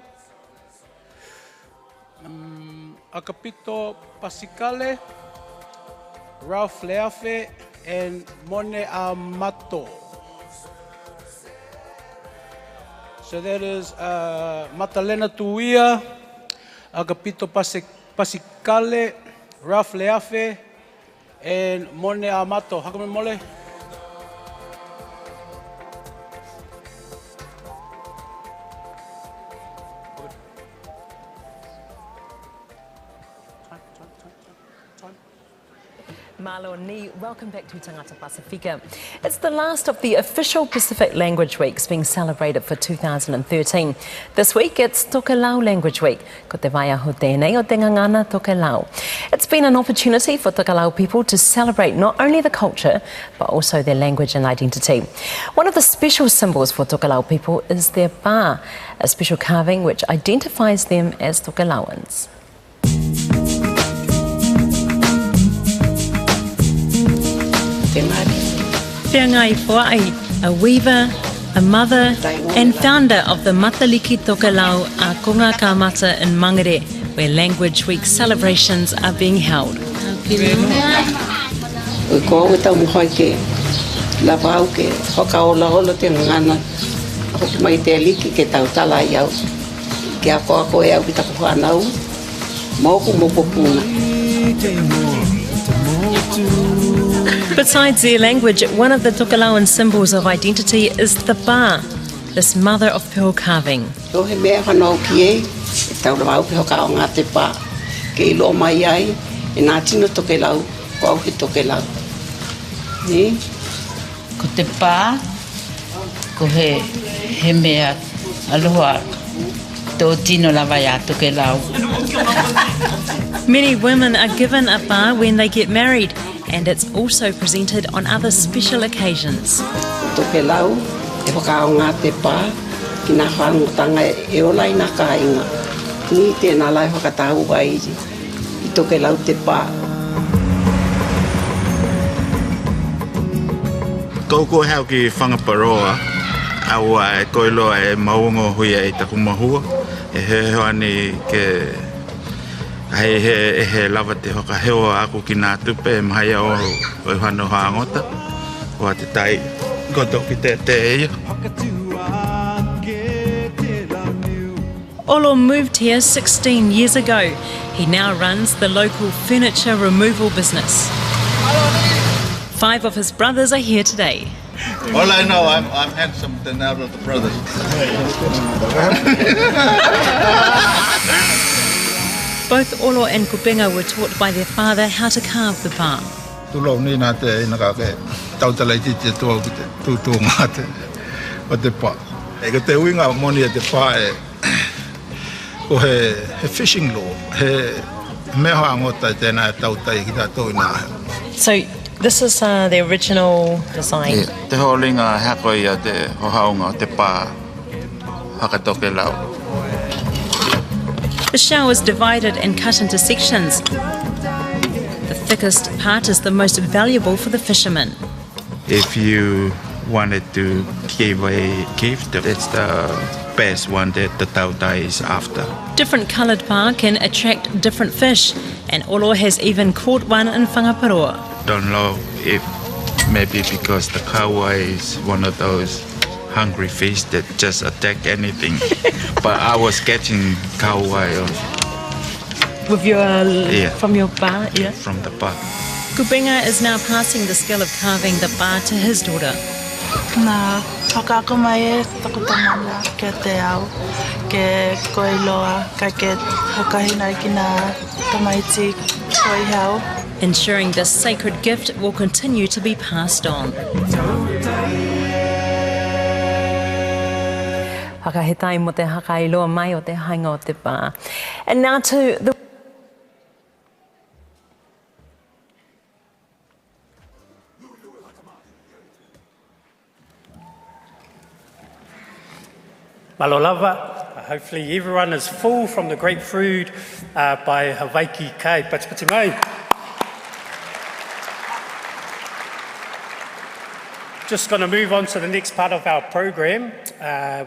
Agapito Pasikale, Ralph Leafe, and Mone Amato. So that is Matalena Tuia, Agapito Pasikale, Ralph Leafe, and Mone Amato. Hakame mole? Malo ni, welcome back to Tangata Pasifika. It's the last of the official Pacific Language Weeks being celebrated for 2013. This week it's Tokelau Language Week. Ko te vai aho tēnei o te ngangana Tokelau. It's been an opportunity for Tokelau people to celebrate not only the culture but also their language and identity. One of the special symbols for Tokelau people is their ba, a special carving which identifies them as Tokelauans. Whiangai Poai, a weaver, a mother and founder of the Mataliki Tokelau a Konga Kamata in Mangere, where Language Week celebrations are being held. Besides their language, one of the Tokelauan symbols of identity is the ba, this mother of pearl carving. Ko te pā, ko he mea aloha tō tino lawa ia Tokelau. Many women are given a ba when they get married, and it's also presented on other special occasions. Tokelau, e whakao ngā te pā, ki nā whangutanga e olai nā kāinga. Ni tēnā lai whakatau ai I Tokelau te pā. Koko hau ki whangaparoa, aua e koiloa e maungo hui e taku mahua, e hehoani ke he lava te hoka heoa aku ki nā tupe e mahai o i whanu hāngota, o te tai koto ki te eia. Olo moved here 16 years ago. He now runs the local furniture removal business. 5 of his brothers are here today. All I know, I'm handsome than out of the brothers. Both Olo and Kupenga were taught by their father how to carve the pa. Tulo ni nā te ina ka ke tautalai te tua ki te tūtū ngā te o te pa. E ko te uinga moni e te pa e ko he fishing lure, he mea hoa ngota tēnā e tautai ki tā tō ina. So this is the original design? Te holinga hako ia te hohaunga o te pa haka Tokelau. The shell is divided and cut into sections. The thickest part is the most valuable for the fishermen. If you wanted to give a gift, it's the best one that the tautai is after. Different coloured pa can attract different fish, and Olo has even caught one in Whangaparoa. Don't know if maybe because the kawa is one of those hungry fish that just attack anything. But I was catching kauai with your from your bar, yeah? From the bar. Kupenga is now passing the skill of carving the bar to his daughter. Nā whakaako mai e takutamana ke te au, ke koiloa, ka ke hokahina ki nā tamaiti koihau. Ensuring this sacred gift will continue to be passed on. Whakahetai mo te hakailoa mai o te hainga o te pā. And now to the... Malolava, hopefully everyone is full from the great food by Hawaii Kei. Pati mai. Just going to move on to the next part of our program.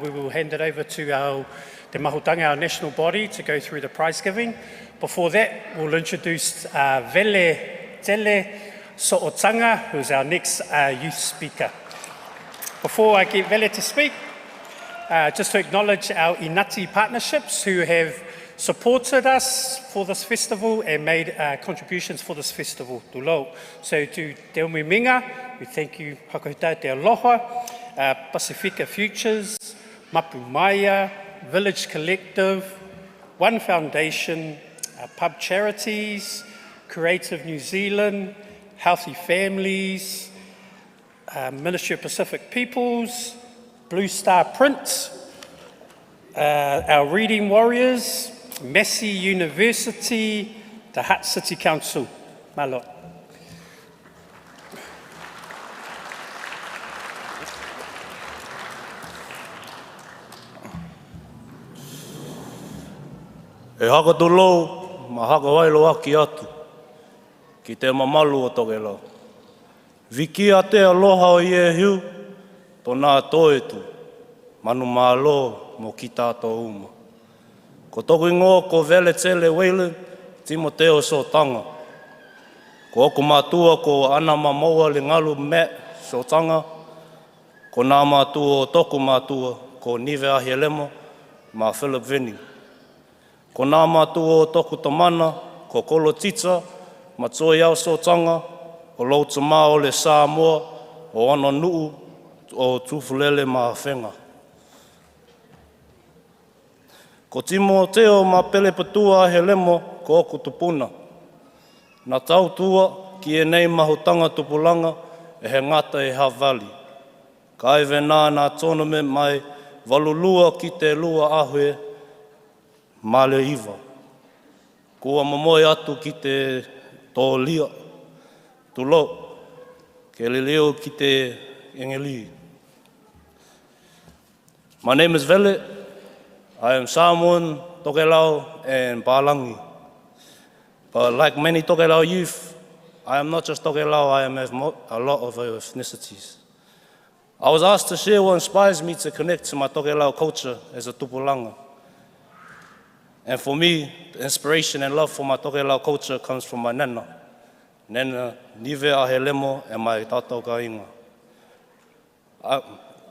We will hand it over to our Te Mahutanga, our national body, to go through the prize giving. Before that, we'll introduce Veletele So'otanga, who's our next youth speaker. Before I get Vele to speak, just to acknowledge our Inati partnerships who have supported us for this festival and made contributions for this festival. Tūlau. So to Te Umi Minga, we thank you, Hakohitai Te Aloha, Pacifica Futures, Mapu Maya, Village Collective, One Foundation, Pub Charities, Creative New Zealand, Healthy Families, Ministry of Pacific Peoples, Blue Star Print, our Reading Warriors, Massey University, the Hutt City Council. Malo. E haka tūlou, ma haka wailo aki atu, ki te mamalu o Tokelau. Viki a te aloha o ie hiu, tō tōetu, manu mālo mo ki tātou uma. Ko toku ingoa ko Veletele Wellington, Timoteo Sotanga. Ko oku mātua ko ana mamoa le ngalu Matt Sotanga. Ko nā mātua o toku mātua ko Nive Ahielemo ma Philip Vinny. Ko nā mātua o toku tamana ko Kolo Tita ma Toiau Sotanga. O loutu mā o le Samoa o ana nuu o Tufulele ma Whenga. Ko Timoteo ma Pele Patua he lemo ko oku tupuna. Nā tautua ki e nei mahutanga tupulanga e he ngata e Havali. Ka ewe nā tournament mai walulua ki te lua ahue ma le iwa. Kua mamoe atu ki te tōlia. Tūlou, ke le leo ki te engeli. My name is Vele. I am Samoan, Tokelau, and Palangi. But like many Tokelau youth, I am not just Tokelau, I am a lot of ethnicities. I was asked to share what inspires me to connect to my Tokelau culture as a tupulanga. And for me, the inspiration and love for my Tokelau culture comes from my nana. Nena, Nive Ahelemo, and my tātou kainga.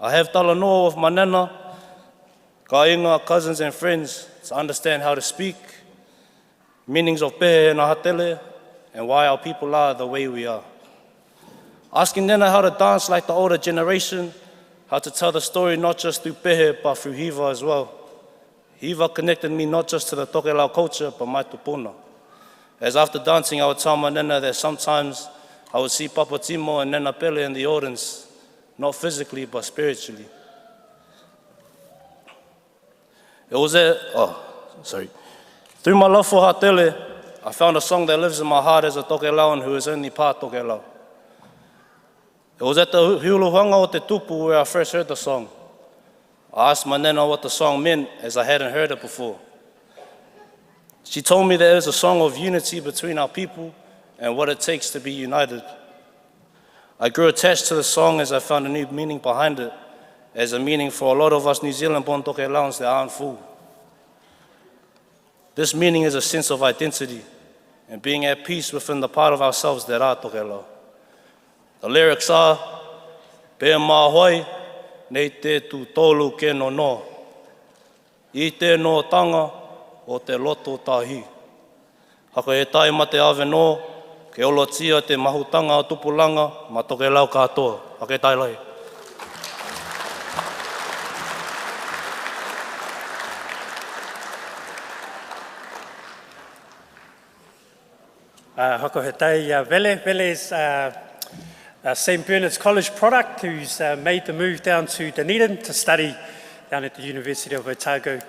I have tala noa with my nana, kainga, cousins and friends to understand how to speak, meanings of pehe and ahatele, and why our people are the way we are. Asking nena how to dance like the older generation, how to tell the story not just through pehe but through hiva as well. Hiva connected me not just to the Tokelau culture but my tupuna. As after dancing, I would tell my nana that sometimes I would see Papa Timo and Nana Pele in the audience, not physically, but spiritually. It was through my love for Hatele, I found a song that lives in my heart as a Tokelauan who is only part Tokelau. It was at the Hiuluhanga o Te Tupu where I first heard the song. I asked my nana what the song meant as I hadn't heard it before. She told me that it was a song of unity between our people and what it takes to be united. I grew attached to the song as I found a new meaning behind it, as a meaning for a lot of us New Zealand-born Tokelauans that aren't full. This meaning is a sense of identity and being at peace within the part of ourselves that are Tokelau. The lyrics are, Pea mā hoi, nei te tu tolu ke no no. I te no tanga, o te loto tahi. Hako e tai ma te awe no, ke olo tia te mahutanga o tupulanga, ma Tokelau katoa. Hako e Tylah. Hako he tai Vele. Vele is St. Bernard's College product who's made the move down to Dunedin to study down at the University of Otago.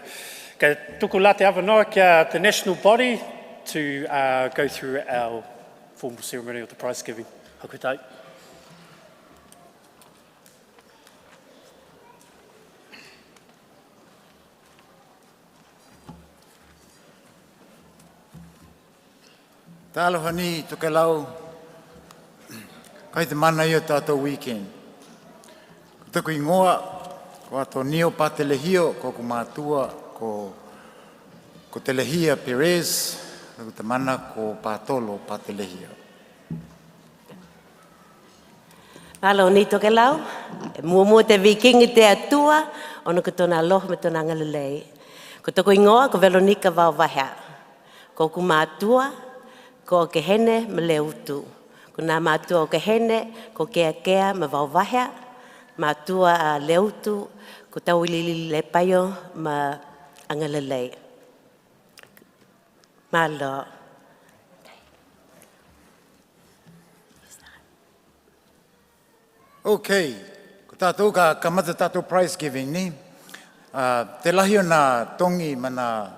Ka tuku la te awanoa kia the national body to go through our formal ceremony of the prize giving. Haku tai. Tāloha ni Tokelau, kai te mana i o tātou weekend. tuku ingoa, ko ato nio pa te lehio, ko kumātua, ko te lehia Perez, ko te mana ko pātolo pa te lehia. Alo ni Tokelau, mua te vikingi te atua, ono ko tona aloha me tona ngalelei. Ko toko ingoa, ko Veronica Vauvaha. Ko kumātua, ko Akenehe me leutu. Ko nā mātua o Akenehe, ko Kea me Vauvaha. Mātua a leutu, ko tauilili le paio ma angalelei. Malo. Okay, ko tātou ka kamata tātou prize giving ni. Te lahi o nā tongi mana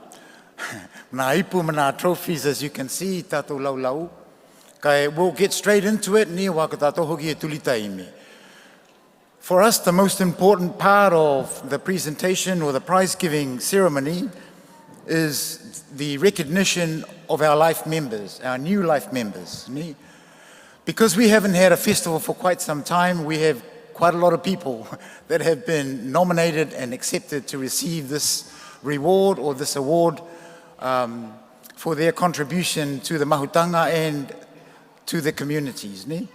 ipu mana trophies, as you can see, tātou lau. Kai, we'll get straight into it, ni wā ka tātou hoki e tulita ime. For us, the most important part of the presentation or the prize giving ceremony is the recognition of our life members, our new life members. Ni? Because we haven't had a festival for quite some time, we have quite a lot of people that have been nominated and accepted to receive this reward or this award for their contribution to the mahutanga and to the communities. Ne?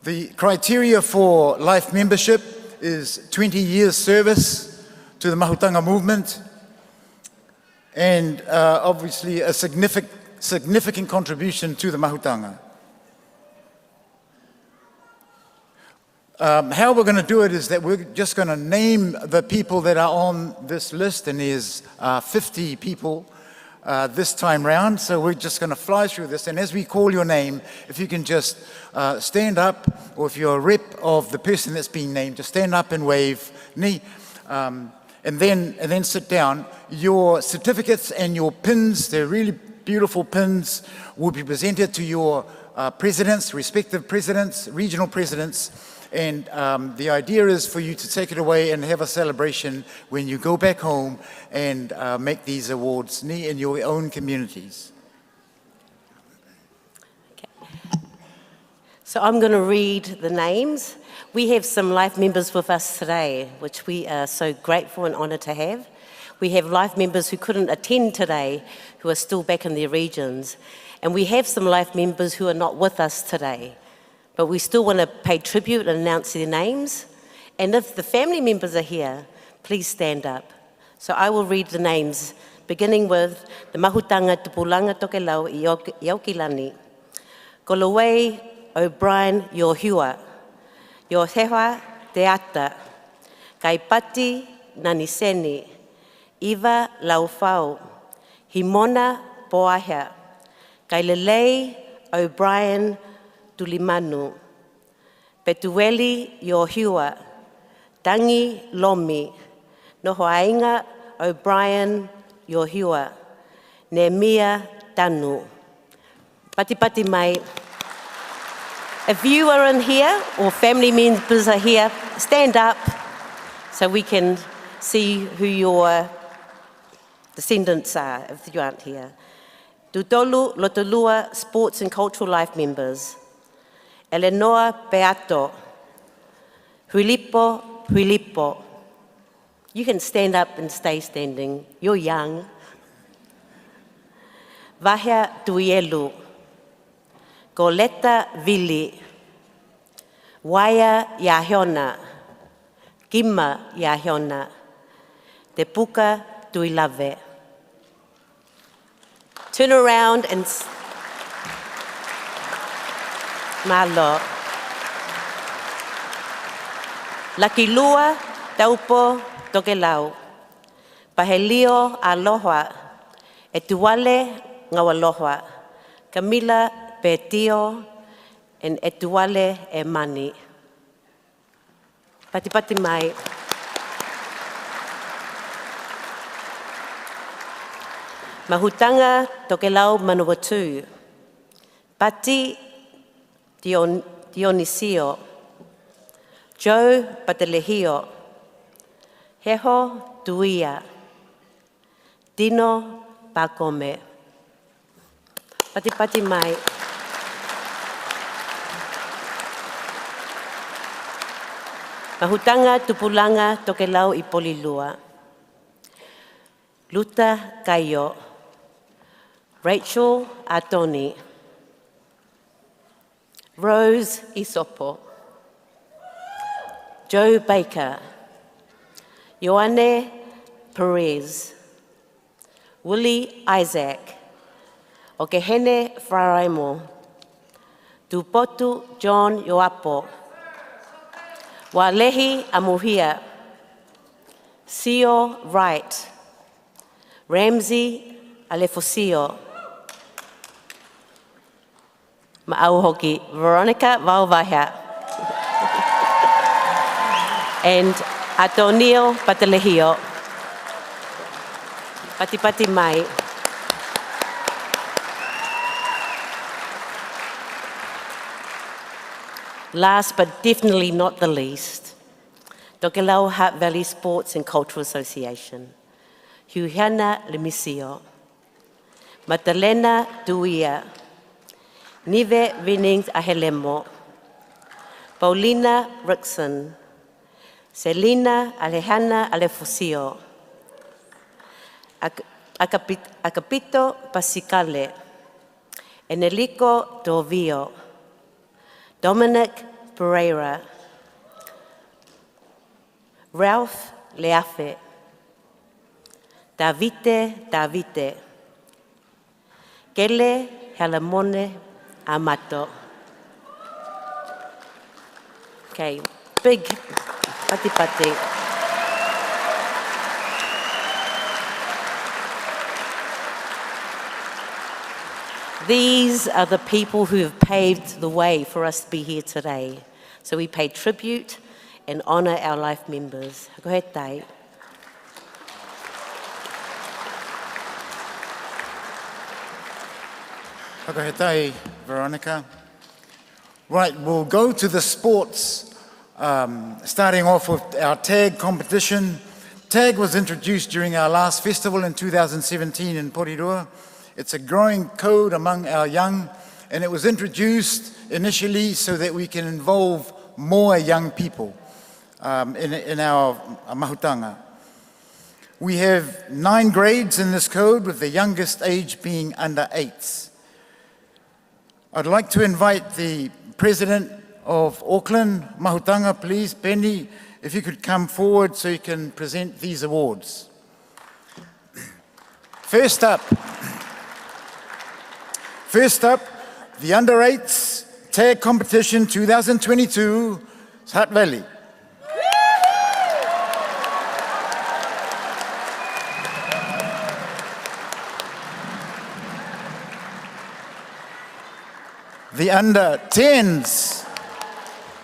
The criteria for life membership is 20 years service to the mahutanga movement and obviously a significant contribution to the mahutanga. How we're going to do it is that we're just going to name the people that are on this list, and there's 50 people this time round, so we're just going to fly through this, and as we call your name, if you can just stand up, or if you're a rep of the person that's being named, just stand up and wave, and then sit down. Your certificates and your pins, they're really beautiful pins, will be presented to your presidents, respective presidents, regional presidents, and the idea is for you to take it away and have a celebration when you go back home and make these awards in your own communities. Okay. So I'm going to read the names. We have some life members with us today, which we are so grateful and honoured to have. We have life members who couldn't attend today, who are still back in their regions. And we have some life members who are not with us today. But we still want to pay tribute and announce their names. And if the family members are here, please stand up. So I will read the names, beginning with the Mahutanga Tupulanga Tokelau I Aukilani. Kolowei O'Brien Yohua. Yohewa Teata. Kaipati Naniseni. Iva Laufau. Himona Poaha. Kailelei O'Brien Tulimanu. Petueli Yohua. Tangi Lomi. Nohoainga O'Brien Yohua. Nehemia Tanu. Pati mai. If you are in here or family members are here, stand up so we can see who your descendants are if you aren't here. Tutolu Lotolua Sports and Cultural Life members. Eleanor Beato. Huilipo. You can stand up and stay standing. You're young. Vahia Tuielu. Goleta Vili. Waya Yahiona. Kima Yahiona. Te puka tuilave. Turn around and malo. Lakilua taupo Tokelau. Pahelio aloha. Etuale ngawaloha. Camila Petio and Etuale Emani. Pati mai. Mahutanga Tokelau Manawatu. Pati Dionisio. Joe Patelehio. Heho Tuia. Dino Pakome. Pati mai. Mahutanga tupulanga Tokelau I Polilua. Luta Kayo. Rachel Atoni. Rose Isopo. Joe Baker. Ioane Perez. Willie Isaac. Akenehe Fraraimo. Tupotu John Yoapo. Walehi Amuhia. Sio Wright. Ramsey Alefosio. Ma'auhoki Veronica Valvaha. And Antonio Patelehio. Pati Mai. Last but definitely not the least, Tokelau Hutt Valley Sports and Cultural Association. Huhana Lemisio. Matalena Duia. Nive Winnings Ahelemo. Paulina Rickson. Selina Alejandra Alefosio. Agapito Pasicale. Enelico Dovio. Dominic Pereira. Ralph Leafe. Davide. Kele Halamone Amato. Okay, big pati. These are the people who have paved the way for us to be here today. So we pay tribute and honour our life members. Go ahead, Dave. Whakahetai, Veronica. Right, we'll go to the sports, starting off with our tag competition. Tag was introduced during our last festival in 2017 in Porirua. It's a growing code among our young, and it was introduced initially so that we can involve more young people in our mahutanga. We have 9 grades in this code, with the youngest age being under 8s. I'd like to invite the President of Auckland Mahutanga, please, Penny, if you could come forward so you can present these awards. First up, the under 8s tag competition 2022, Hutt Valley. The under 10s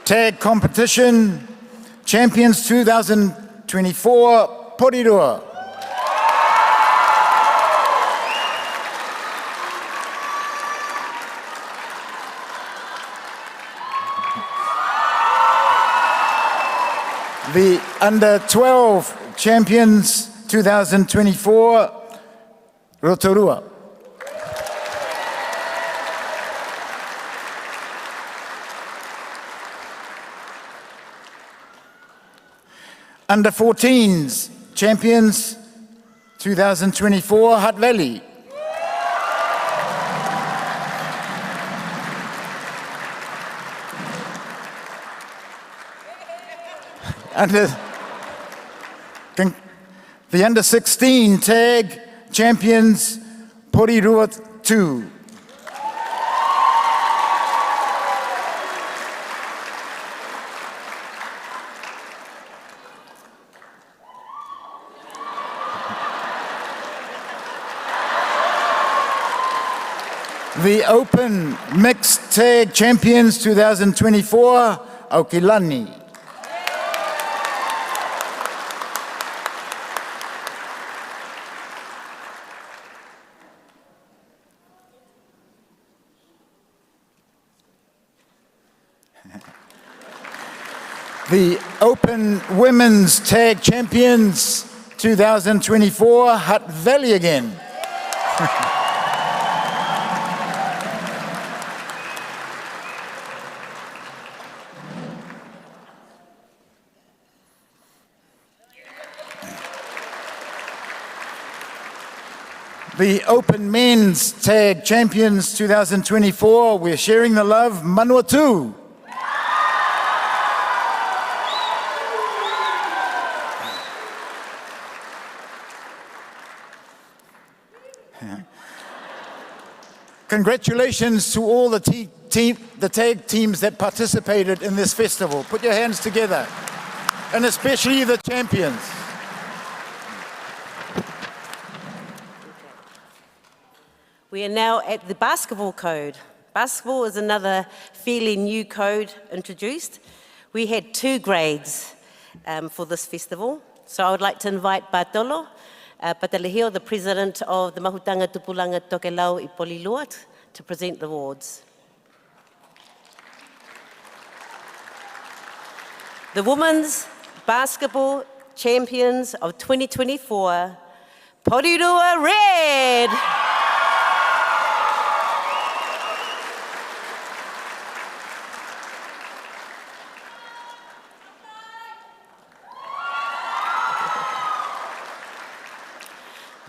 tag competition champions 2024, Porirua. The under 12 champions 2024, Rotorua. Under 14s champions 2024, Hutt Valley. The under 16 tag champions, Porirua 2. The Open Mixed Tag Champions 2024, Aukilani. The Open Women's Tag Champions 2024, Hutt Valley again. The Open Men's Tag Champions 2024, we're sharing the love, Manawatu. Congratulations to all the tag teams that participated in this festival. Put your hands together, and especially the champions. We are now at the basketball code. Basketball is another fairly new code introduced. We had 2 grades for this festival. So I would like to invite Bartolo Patalihio, the president of the Mahutanga Tupulanga Tokelau I Poliluat, to present the awards. The Women's Basketball Champions of 2024, Porirua Red.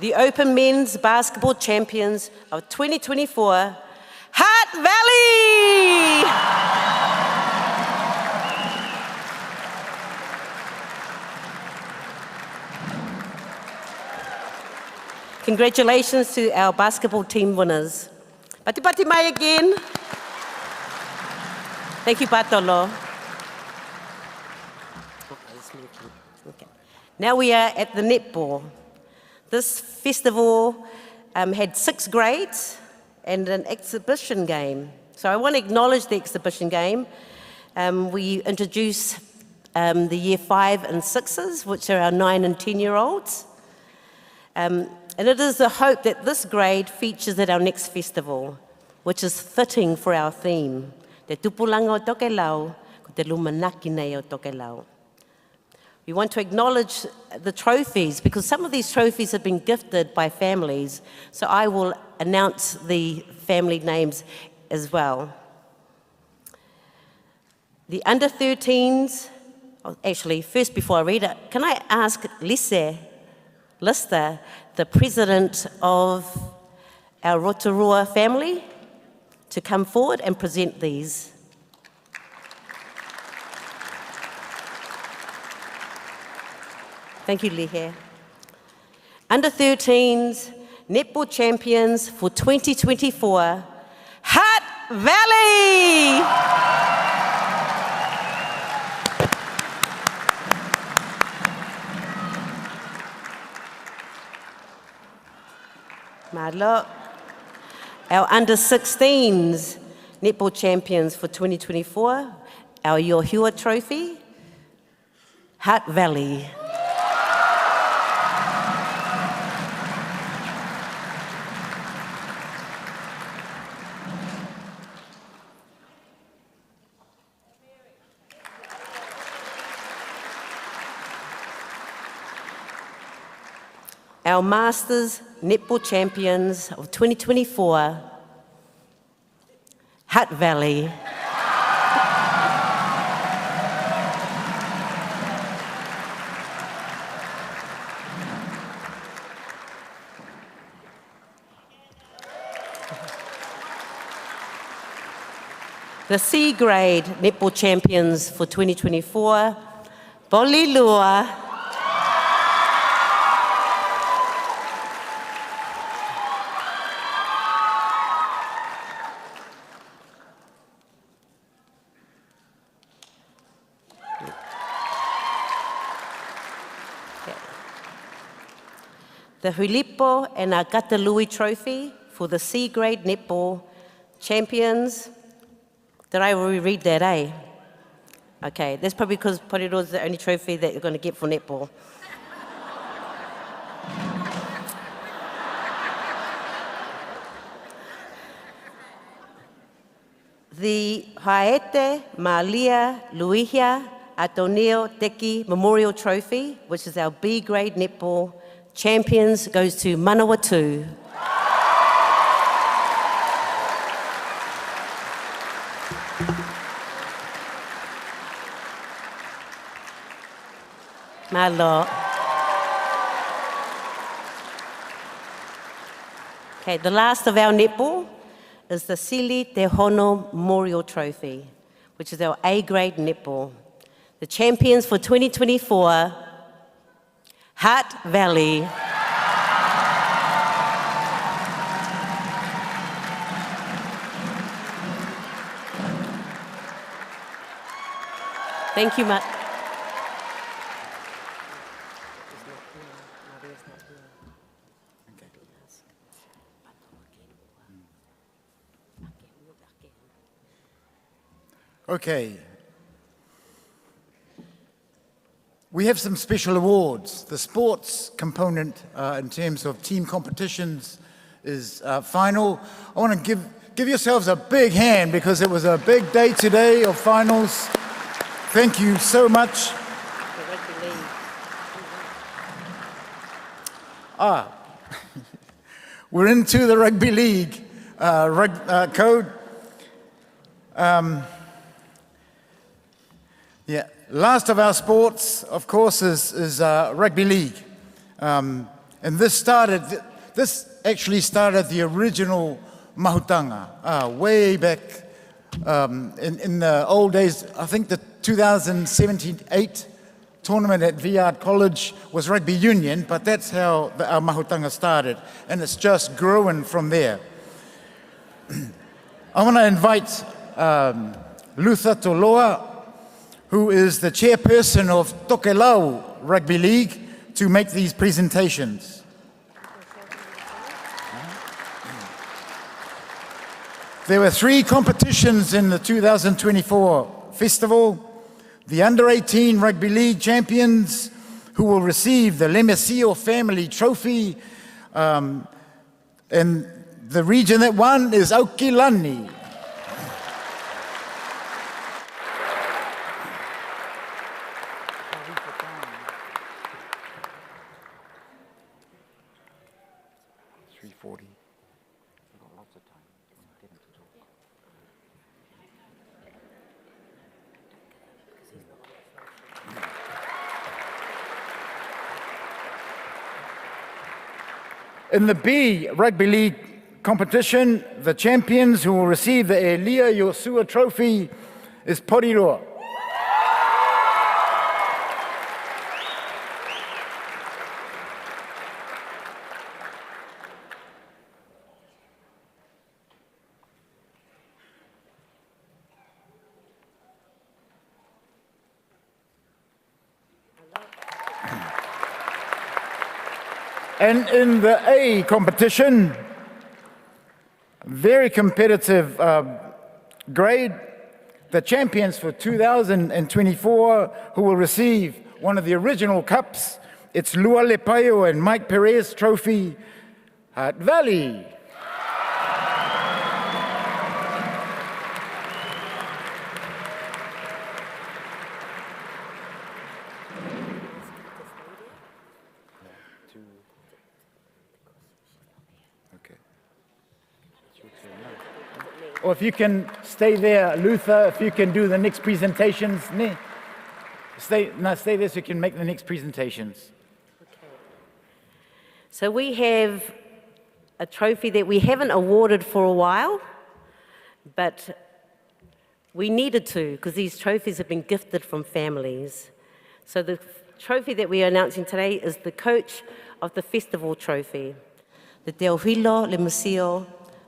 The Open Men's Basketball Champions of 2024, Hutt Valley! Congratulations to our basketball team winners. Pati pati mai again. Thank you, Bartolo. Okay. Now we are at the netball. This festival had 6 grades and an exhibition game. So I want to acknowledge the exhibition game. We introduced the year 5 and 6s, which are our 9 and 10-year-olds. And it is the hope that this grade features at our next festival, which is fitting for our theme, Te Tupulanga o Tokelau, ko te lumanaki nei o Tokelau. We want to acknowledge the trophies, because some of these trophies have been gifted by families. So I will announce the family names as well. The under-13s, actually, first before I read it, can I ask Lister, the president of our Rotorua family, to come forward and present these. Thank you, Lihe. Under-13s, netball champions for 2024, Hutt Valley! Malo. Our under-16s, netball champions for 2024, our Yohua Trophy, Hutt Valley. Our Masters Netball Champions of 2024, Hutt Valley. The C grade Netball Champions for 2024, Bolilua. The Hulipo and Agatalui Trophy for the C grade netball champions. Did I already read that, eh? Okay, that's probably because Porirua is the only trophy that you're going to get for netball. The Haete Malia Luihia Atoneo Teki Memorial Trophy, which is our B grade netball champions, goes to Manawatu. Malo. Okay, the last of our netball is the Sili Te Hono Memorial Trophy, which is our A-grade netball. The champions for 2024, Hutt Valley. Thank you, Matt. Okay. We have some special awards. The sports component in terms of team competitions is final. I want to give yourselves a big hand because it was a big day today of finals. Thank you so much. We're into the rugby league code. Yeah, last of our sports, of course, is rugby league. And this actually started the original mahutanga way back in the old days. I think the 2017-8 tournament at Viard College was rugby union, but that's how our mahutanga started, and it's just growing from there. I want to invite Luther Toloa, who is the chairperson of Tokelau Rugby League, to make these presentations. There were 3 competitions in the 2024 festival. The Under-18 Rugby League champions, who will receive the Lemisio family trophy, and the region that won is Aukilani. In the B Rugby League competition, the champions who will receive the Elia Yosua Trophy is Porirua. And in the A competition, very competitive grade, the champions for 2024 who will receive one of the original cups, it's Lui-Pelasio and Mike Pereira's trophy, Hutt Valley. Or if you can stay there, Luther, if you can do the next presentations. Stay there so you can make the next presentations. Okay. So we have a trophy that we haven't awarded for a while, but we needed to because these trophies have been gifted from families. So the trophy that we are announcing today is the coach of the festival trophy, the Teofilo Lemisio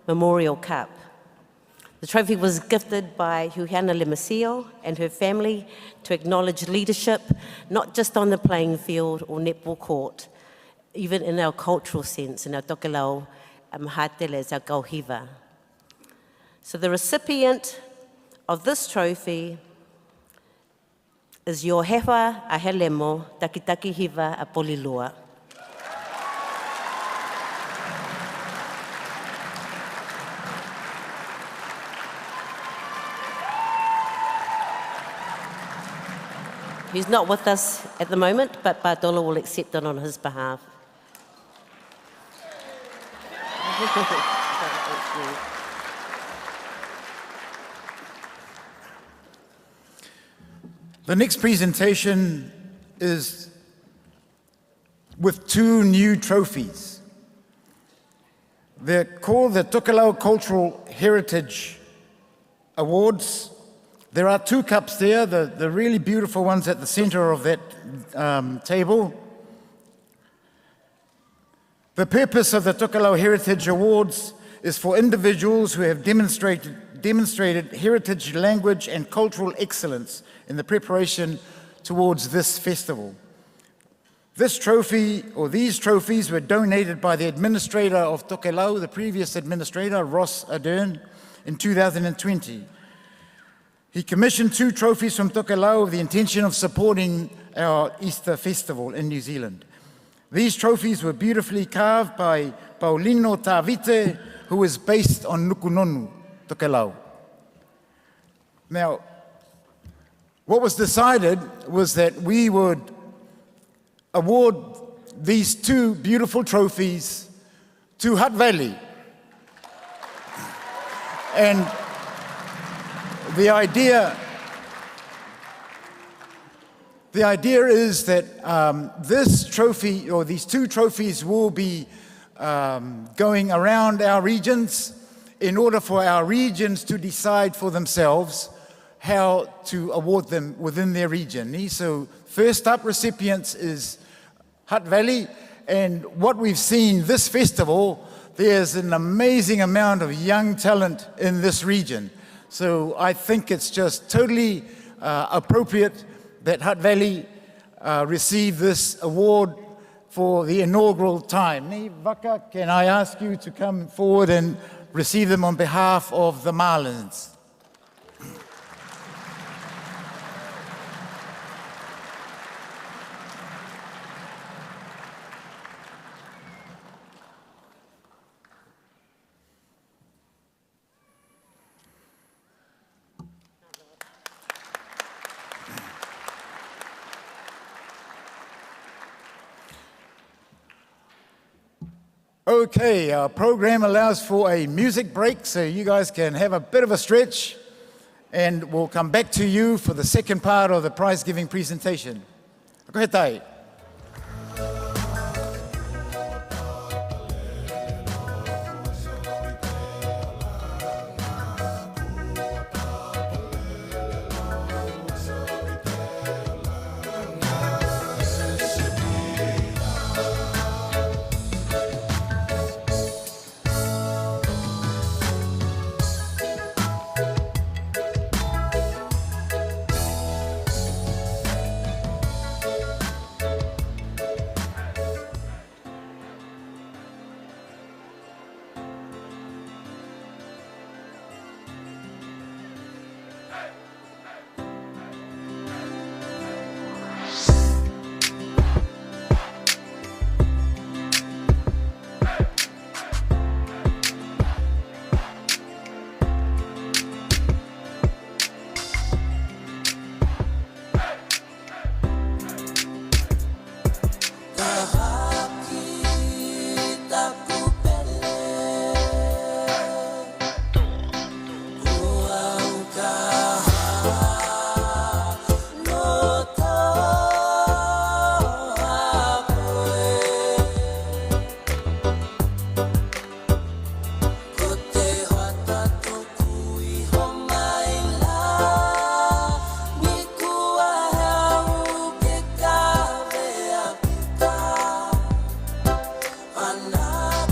Memorial Cup. The trophy was gifted by Juliana Lemisio and her family to acknowledge leadership, not just on the playing field or netball court, even in our cultural sense, in our Tokelau Mahatele, our Kauhiva. So the recipient of this trophy is Yohefa Ahelemo Takitaki Hiva Apolilua. He's not with us at the moment, but Bartolo will accept it on his behalf. The next presentation is with 2 new trophies. They're called the Tokelau Cultural Heritage Awards. There are 2 cups there, the really beautiful ones at the center of that table. The purpose of the Tokelau Heritage Awards is for individuals who have demonstrated heritage, language, and cultural excellence in the preparation towards this festival. This trophy, or these trophies, were donated by the administrator of Tokelau, the previous administrator, Ross Ardern, in 2020. He commissioned 2 trophies from Tokelau with the intention of supporting our Easter Festival in New Zealand. These trophies were beautifully carved by Paulino Tavite, who is based on Nukunonu, Tokelau. Now, what was decided was that we would award these 2 beautiful trophies to Hutt Valley. And the idea is that this trophy, or these 2 trophies, will be going around our regions in order for our regions to decide for themselves how to award them within their region. So first up recipients is Hutt Valley, and what we've seen this festival, there's an amazing amount of young talent in this region. So I think it's just totally appropriate that Hutt Valley receive this award for the inaugural time. Vaka, can I ask you to come forward and receive them on behalf of the Marlins? Okay, our program allows for a music break, so you guys can have a bit of a stretch, and we'll come back to you for the second part of the prize-giving presentation. Go ahead, Tai. Another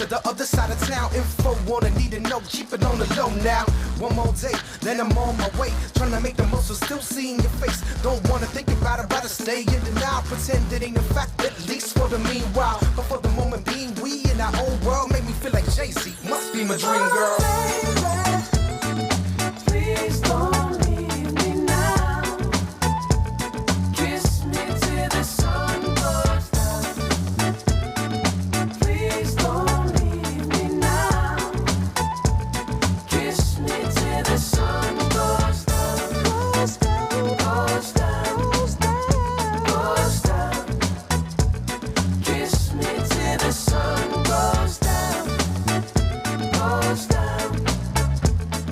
to the other side of town. Info wanna need to know, keep it on the low now. One more day, then I'm on my way. Trying to make the most of still seeing your face. Don't wanna think about it, rather stay in denial. Pretend it ain't a fact, at least for the meanwhile. But for the moment being, we in our own world make me feel like Jay-Z. Must be my dream girl. Please don't leave me now. Kiss me till the sun goes down. Please don't leave me now. Kiss me till the sun goes down. Goes down, goes down, goes down, goes down. Kiss me till the sun goes down. Goes down,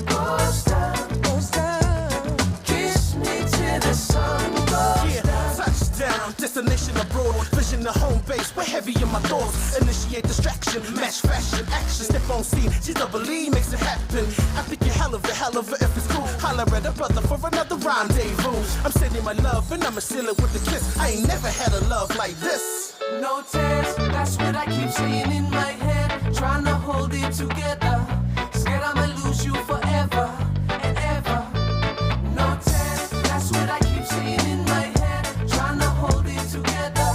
goes down, goes down. Kiss me till the sun goes down. Touchdown, destination abroad, vision the home base. We're heavy in my thoughts. Initiate distraction, match fashion, action. Step on scene, GWE makes it happen. I think you're hell of it if it's cool. Holler at a brother for another rendezvous. I'm sending my love and I'ma seal it with a kiss. I ain't never had a love like this. No tears, that's what I keep saying in my head. Trying to hold it together. Scared I might lose you forever and ever. No tears, that's what I keep saying in my head. Trying to hold it together.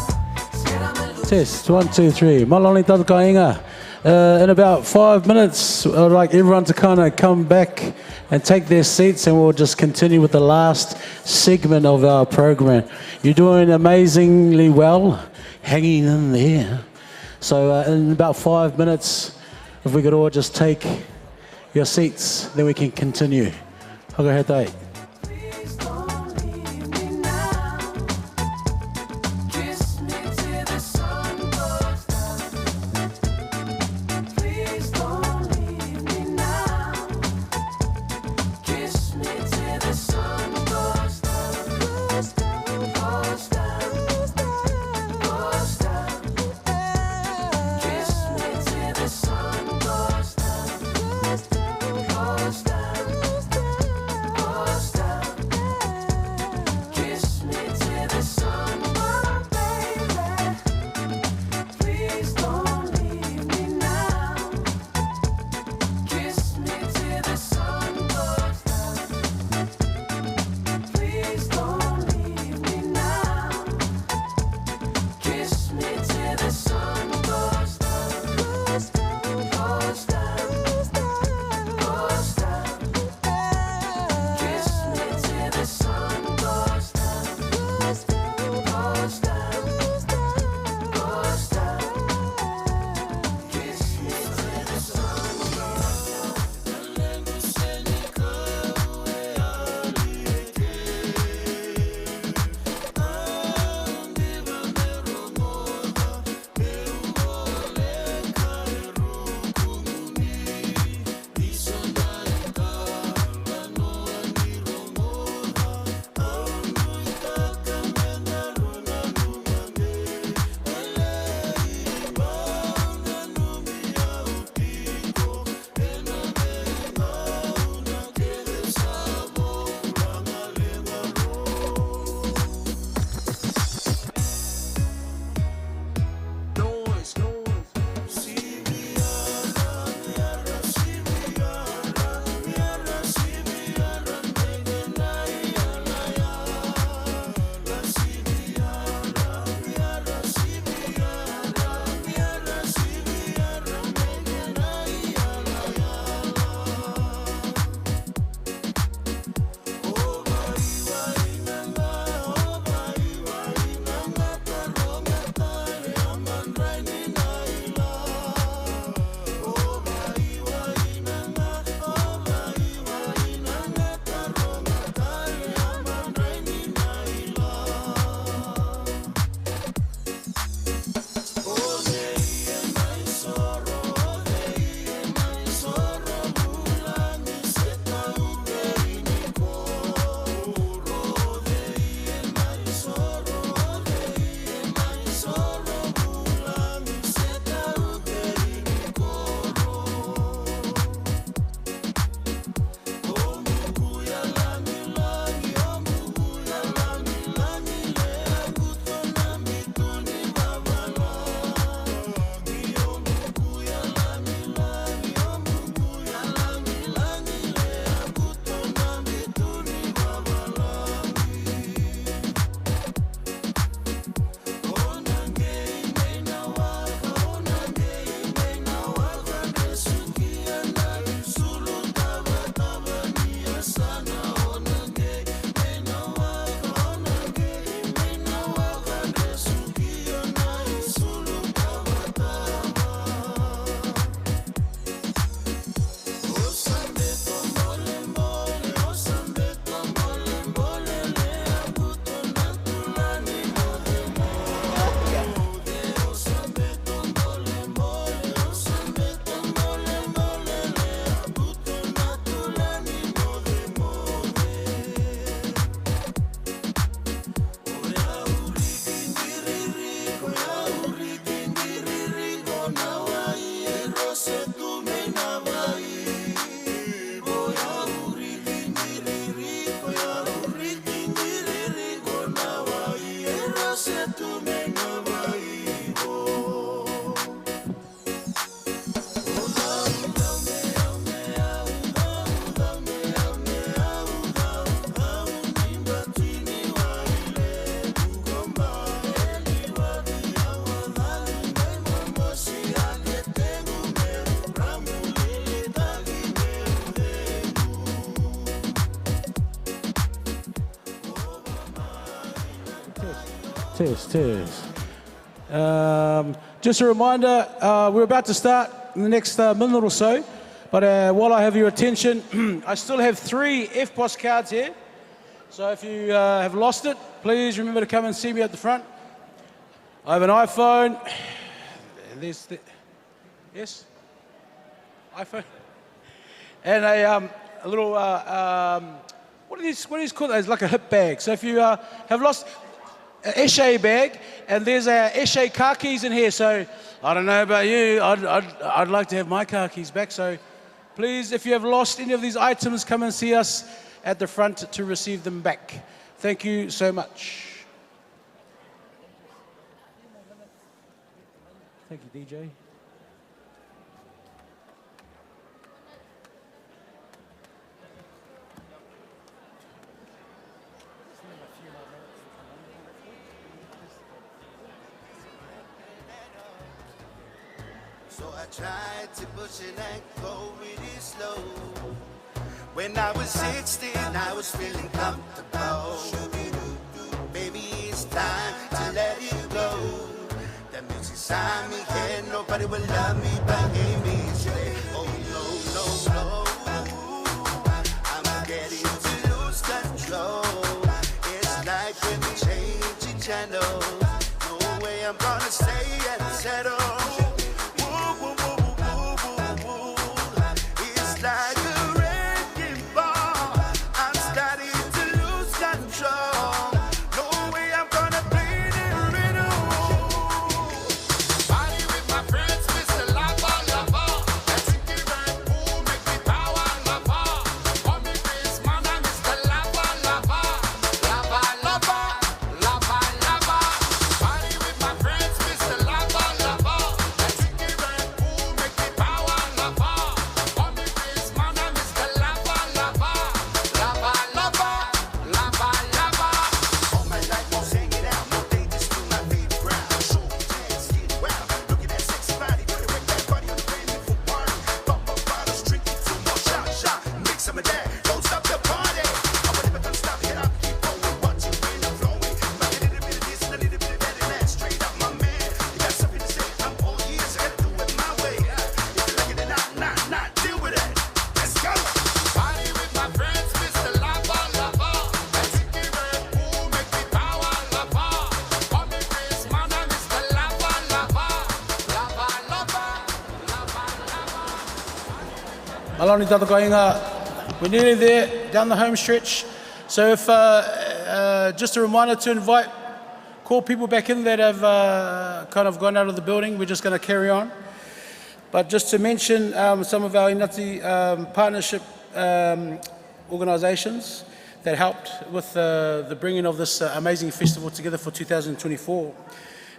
Scared I might lose Test, 1, 2, 3. Maloni Tokelau Inga. In about 5 minutes, I'd like everyone to kind of come back and take their seats, and we'll just continue with the last segment of our program. You're doing amazingly well, hanging in there. So in about 5 minutes, if we could all just take your seats, then we can continue. Hakahetai. Kiss me till the sun goes down. Please don't leave me now. Kiss me till the sun goes down. Goes down, goes down, goes down. Kiss me till the sun goes down. Goes down, goes down, goes Test. Just a reminder, we're about to start in the next minute or so, but while I have your attention, I still have 3 FPOS cards here. So if you have lost it, please remember to come and see me at the front. I have an iPhone. There's the, yes, iPhone, and a little what are these called? It's like a hip bag. So if you have lost an Eshe bag, and there's a Eshe car keys in here. So I don't know about you, I'd like to have my car keys back. So please, if you have lost any of these items, come and see us at the front to receive them back. Thank you so much. Thank you, DJ. So I tried to push it and go really slow. When I was 16, I was feeling comfortable. Baby, it's time to let it go. That means inside me, yeah, nobody will love me but me. Oh no, no, no. I'm getting to lose control. It's like when we change the channel. No way I'm gonna stay and settle. It's like a wrecking ball. I'm starting to lose control. No way I'm gonna play the riddle. Party with my friends, Mr. Lava Lava. That's it, give right, ooh, make me power lava. Call me Chris, man, I'm Mr. Lava Lava. Lava Lava, Lava Lava. Party with my friends, Mr. Lava Lava. That's it, give right, ooh, make me power lava. Call me Chris, man, I'm Mr. Lava Lava. Lava Lava, Lava Lava. All my life I'm singing out, no dangerous to my favorite ground. Show me dance, get wild. Look at that sexy body, put it right that body on the brand new for party. Pop up bottles, drink it, 2 more shot. Mix some of that, don't stop the party. I will never gonna stop, hit up, keep going, watching when I'm flowing. But a little bit of this and a little bit of that, and that's straight up my man. You got something to say, I'm all ears, I gotta do it my way. If you like it or not, deal with it. Let's go. Party with my friends, Mr. Lava Lava. That's it, give it, ooh, make me power lava. Call me Chris, man, I'm Mr. Lava Lava. Lava Lava, Lava Lava. Malani tātou inga. We're nearly there, down the home stretch. So if, just a reminder to invite, call people back in that have kind of gone out of the building. We're just going to carry on. But just to mention some of our Inati partnership organisations that helped with the bringing of this amazing festival together for 2024.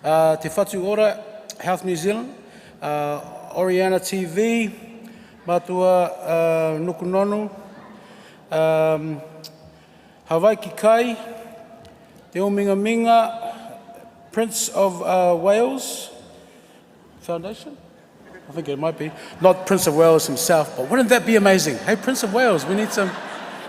Te Whatu Ora, Health New Zealand, Oriana TV, Matua Nukunonu, Hawaii Ki Kai, Te Ominga Minga, Prince of Wales Foundation? I think it might be. Not Prince of Wales himself, but wouldn't that be amazing? Hey, Prince of Wales, we need some.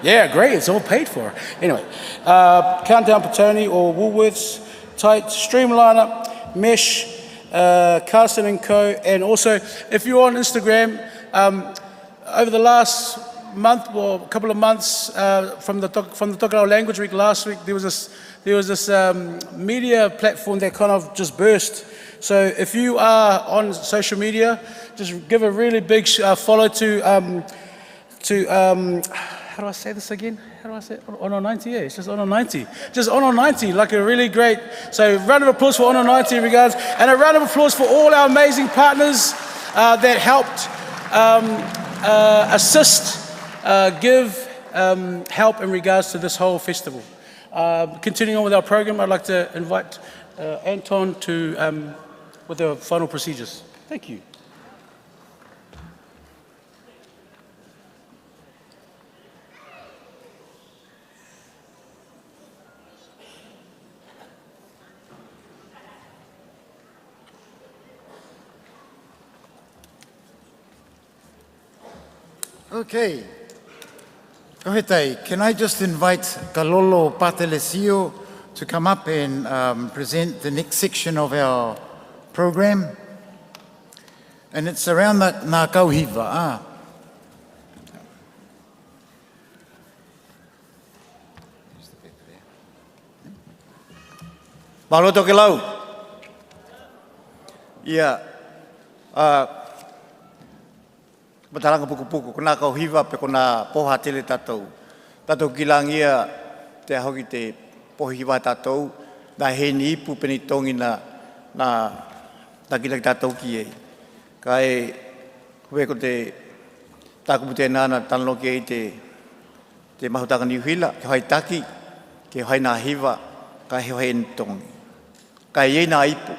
Yeah, great, it's all paid for. Anyway, Countdown Petone or Woolworths, Tight, Streamliner, Mesh, Carson & Co. And also, if you're on Instagram, over the last month or a couple of months from the Tokelau Language Week last week, there was this media platform that kind of just burst. So if you are on social media, just give a really big follow to how do I say this again? How do I say it? Ono 90, yeah, it's just Ono 90. Just Ono 90, like a really great, so round of applause for Ono 90 regards, and a round of applause for all our amazing partners that helped assist, give help in regards to this whole festival. Continuing on with our program, I'd like to invite Anton to, with the final procedures. Thank you. Okay. Can I just invite Kalolo Patelesio to come up and present the next section of our program. And it's around the Kauhiva. Malo Tokelau. Ia, matalanga puku-puku, kona Kauhiva pe kona poha tele tatou. Tatou kilangia te ahoki te pohiwa tatou, na he ni ipu penitongi na takila tatou ki e. Kai hue ko te takupute nana tanlo ki e te mahutanga niuhila, ke hai taki, ke hai na hiva, kai he hai nitongi. Kai e na ipu.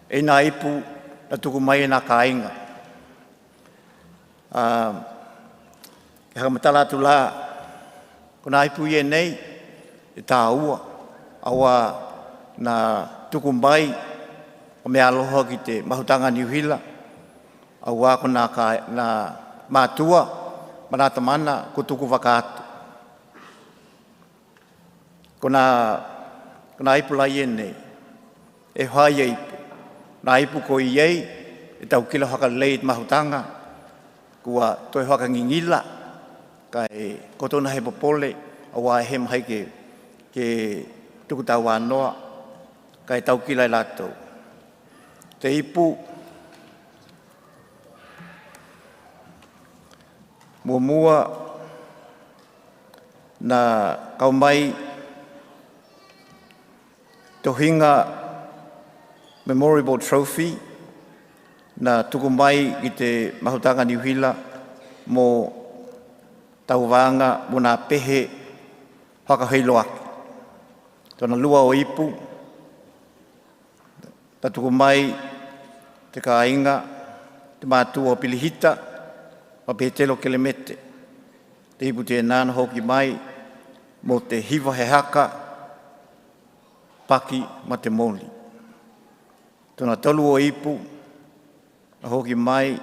E nā ipu na tuku mai e nā kāinga. Ke hakamatala atu la, ko nā ipu i e nei, e tā ua, awa nā tuku mai, o mea aloha ki te mahutanga niuhila, awa ko nā mātua, manata mana, ko tuku Vaka atu. Ko nā ipu lai e nei, e hai e ipu. Nā ipu ko i ei, e tau kila haka lei mahutanga, kua toi haka ngingila, kai kotona he popole, awa e hem hai ke tuku tau wanoa, kai tau kila i latou. Te ipu, mua na kaumai, tohinga, Memorable Trophy na tuku mai ki te mahutanga niuhila mo tauwanga mo nā pehe whakaheilo aki. Tōna lua o ipu, ta tuku mai te kāinga, te mātua o pilihita, ma Peretele kelemete. Te ipu te nāna hoki mai mo te hiva he haka, paki ma te moli. Tōna tolu o ipu, a hoki mai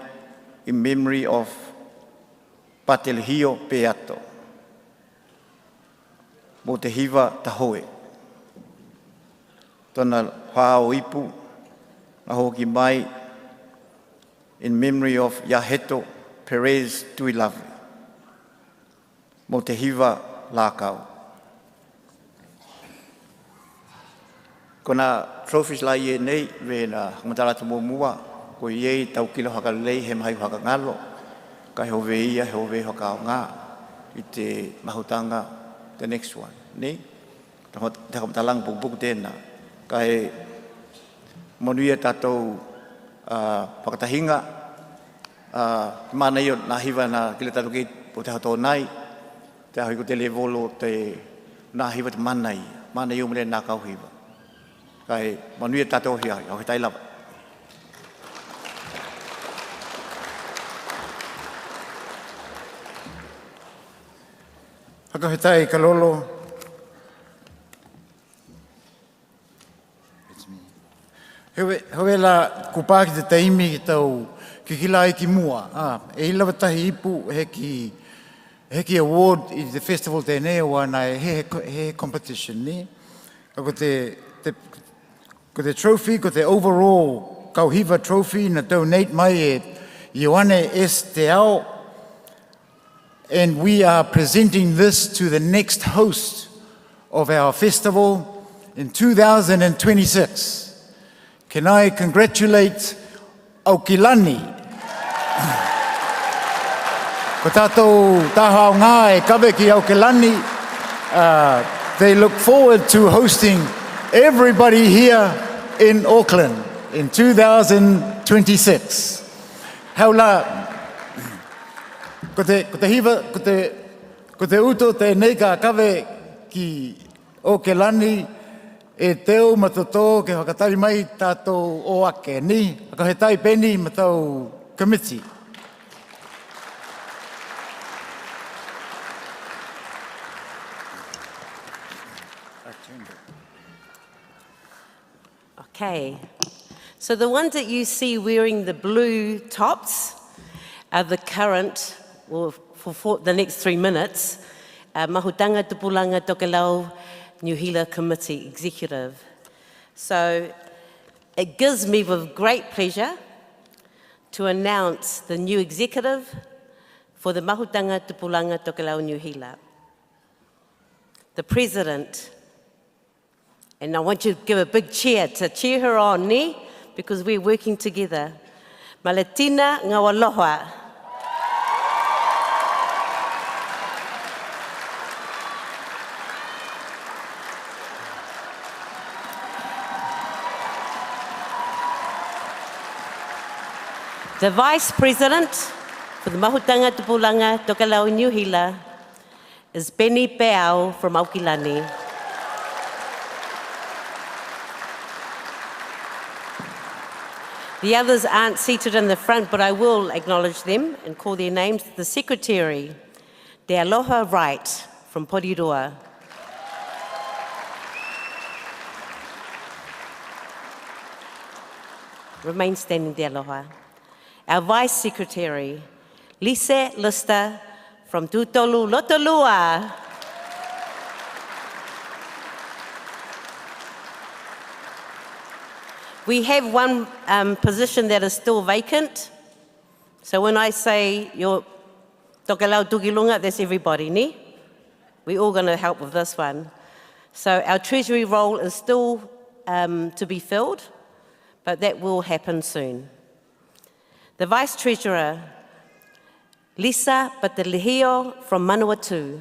in memory of Patelehio Peato. Mo te hiva tahoe. Tōna wha o ipu, a hoki mai in memory of Yaheto Perez Tuilave. Mo te hiva lākau. Kona trophies la ie nei, ve na matala tu mua, ko ie tau kilo haka lei he mai haka ngalo, kai hove ia, hove haka o ngā, i te mahutanga, the next one, nei? Te kamatalang puku tēnā, kai monuia tātou whakatahinga, mana i o nā hiva nā kile tātou ki po te hato nai, te ahui ko te levolo te nā hiva te mana i o mre nā Kauhiva. Kai manuia tātou hia, au he Tylah. Haka he tai kalolo. Hewe la kupaki te taimi ki tau kikila e ki mua. E ilawa tahi ipu heki award i the festival tēnei o ana he competition ni. Ko te trophy, ko te overall Kauhiva trophy na donate mai e Ioane S. Te Ao. And we are presenting this to the next host of our festival in 2026. Can I congratulate Aukilani? Ko tātou tāhau ngā e kawe ki Aukilani. They look forward to hosting everybody here in Auckland in 2026. Haula, ko te hiva, ko te uto te nei ka kawe ki Auckland e teo matoto ke whakatari mai tātou o Akenehe, ka he tai peni ma tau committee. Okay, so the ones that you see wearing the blue tops are the current, well, for the next 3 minutes, Mahutanga Tupulanga Tokelau New Hila Committee Executive. So it gives me with great pleasure to announce the new executive for the Mahutanga Tupulanga Tokelau New Hila. The president, and I want you to give a big cheer to cheer her on, ne? Because we're working together. Maletina Ngawaloha. The Vice President for the Mahutanga Tupulanga Tokelau New Hila is Benny Peau from Aukilani. The others aren't seated in the front, but I will acknowledge them and call their names. The Secretary, Te Aloha Wright from Porirua. Remain standing, Te Aloha. Our Vice Secretary, Lise Lister from Tutolu Lotolua. We have one position that is still vacant. So when I say your Tokelau Tukilunga, that's everybody, ne? We're all going to help with this one. So our Treasury role is still to be filled, but that will happen soon. The Vice Treasurer, Lisa Patelihio from Manawatu.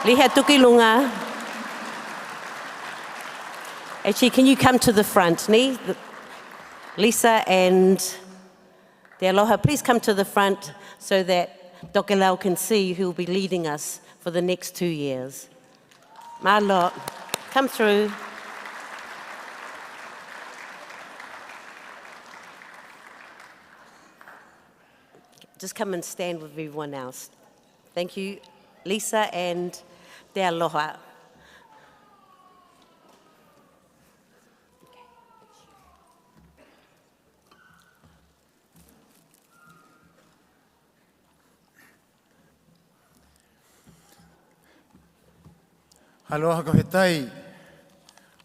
Liha Tukilunga. Actually, can you come to the front, ne? Lisa and Te Aloha, please come to the front so that Tokelau can see who will be leading us for the next 2 years. Malo, come through. Just come and stand with everyone else. Thank you, Lisa and Te Aloha. Aloha kahetai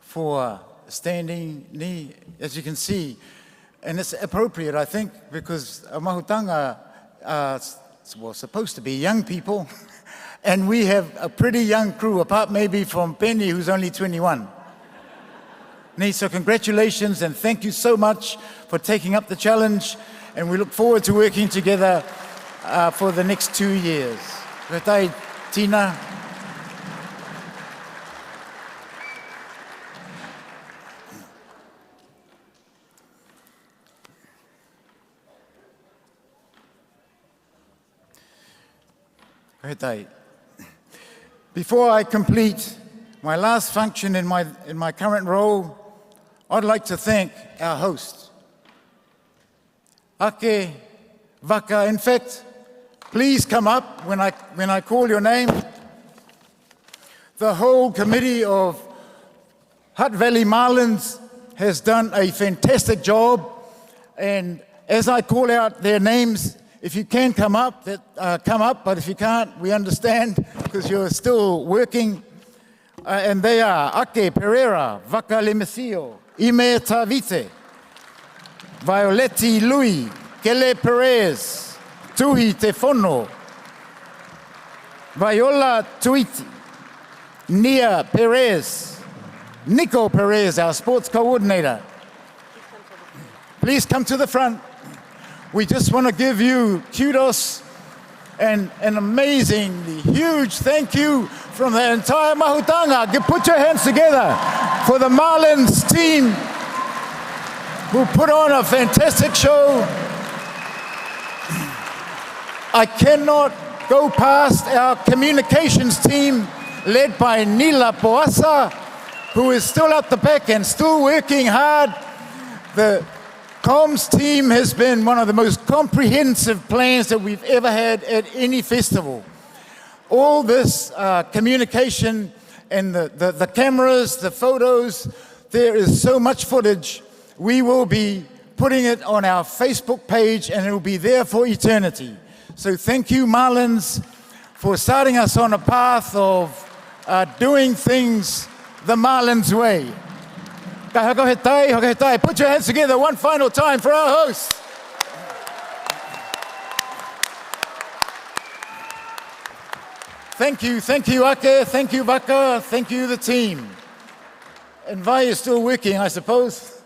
for standing knee, as you can see. And it's appropriate, I think, because our mahutanga are supposed to be young people, and we have a pretty young crew, apart maybe from Penny, who's only 21. So congratulations, and thank you so much for taking up the challenge, and we look forward to working together for the next 2 years. Kahetai, Tina. Before I complete my last function in my current role, I'd like to thank our host, Ake, Vaka. In fact, please come up when I call your name. The whole committee of Hutt Valley Marlins has done a fantastic job, and as I call out their names, if you can come up, but if you can't, we understand, because you're still working. And they are Ake, Pereira, Vaka, Lemisio, Ime Tavite, Violeti Lui, Kele Perez, Tuhi Tefono, Viola Tuiti, Nia Perez, Nico Perez, our sports coordinator. Please come to the front. We just want to give you kudos and an amazingly huge thank you from the entire Mahutanga. Put your hands together for the Marlins team who put on a fantastic show. I cannot go past our communications team led by Nila Poasa, who is still at the back and still working hard. The comms team has been one of the most comprehensive plans that we've ever had at any festival. All this communication and the cameras, the photos, there is so much footage. We will be putting it on our Facebook page, and it will be there for eternity. So thank you, Marlins, for starting us on a path of doing things the Marlins way. Ka hoko he tai, hoko he tai. Put your hands together one final time for our hosts. Thank you, Ake, thank you, Vaka, thank you, the team. And Vi is still working, I suppose.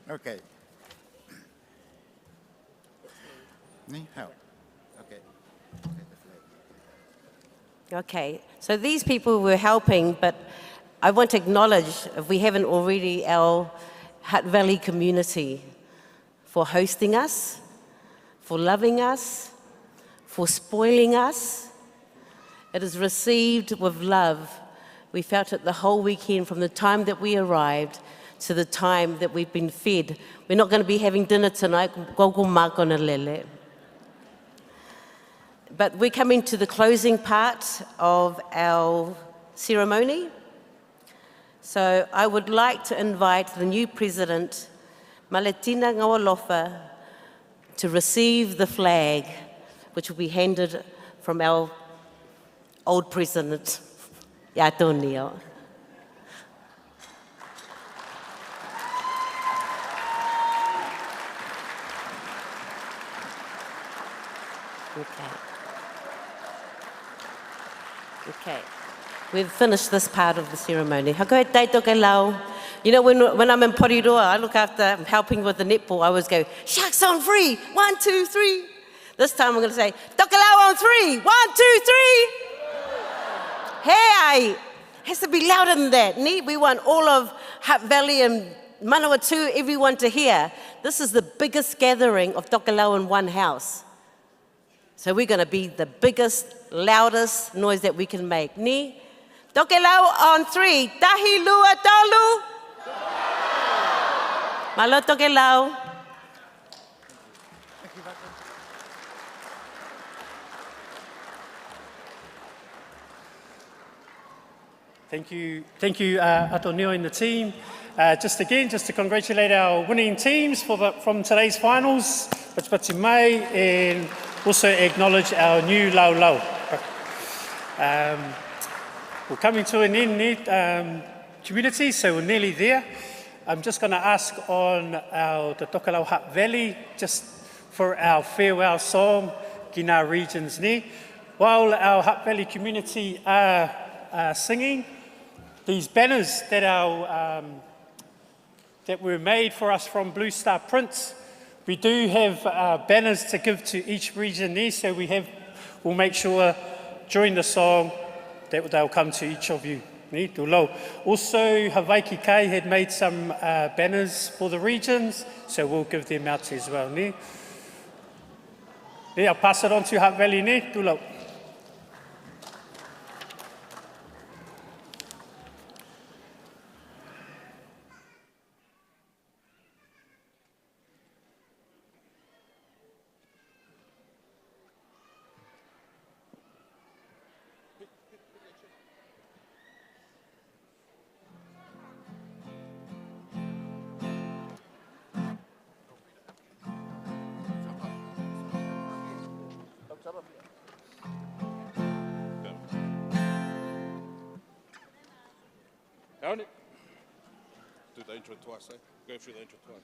Okay. Okay, so these people were helping, but I want to acknowledge, if we haven't already, our Hutt Valley community for hosting us, for loving us, for spoiling us. It is received with love. We felt it the whole weekend from the time that we arrived to the time that we've been fed. We're not going to be having dinner tonight. But we're coming to the closing part of our ceremony. So I would like to invite the new president, Maletina Ngawalofa, to receive the flag, which will be handed from our old president, Yatonio. Okay, we've finished this part of the ceremony. You know, when I'm in Porirua, I look after, I'm helping with the netball, I always go, sharks on 3, 1, 2, 3. This time I'm going to say, Tokelau on 3, 1, 2, 3. Hey, has to be louder than that. We want all of Hutt Valley and Manawatu, everyone to hear. This is the biggest gathering of Tokelau in one house. So we're going to be the biggest, loudest noise that we can make. Ni? Tokelau on 3. Tahi lua talu. Malo Tokelau. Thank you, Atonio and the team. Just to congratulate our winning teams from today's finals, Pachipati Mai, and also acknowledge our new Lau Lau. We're coming to an end, community, so we're nearly there. I'm just going to ask on the Tokelau Hutt Valley, just for our farewell song, Gina Regions Ni. While our Hutt Valley community are singing, these banners that that were made for us from Blue Star Prints, we do have banners to give to each region there, so we'll make sure during the song that they'll come to each of you. Also, Hawaii Kai had made some banners for the regions, so we'll give them out as well. I'll pass it on to Hutt Valley. Tulau. Do the intro twice, eh? Go through the intro twice.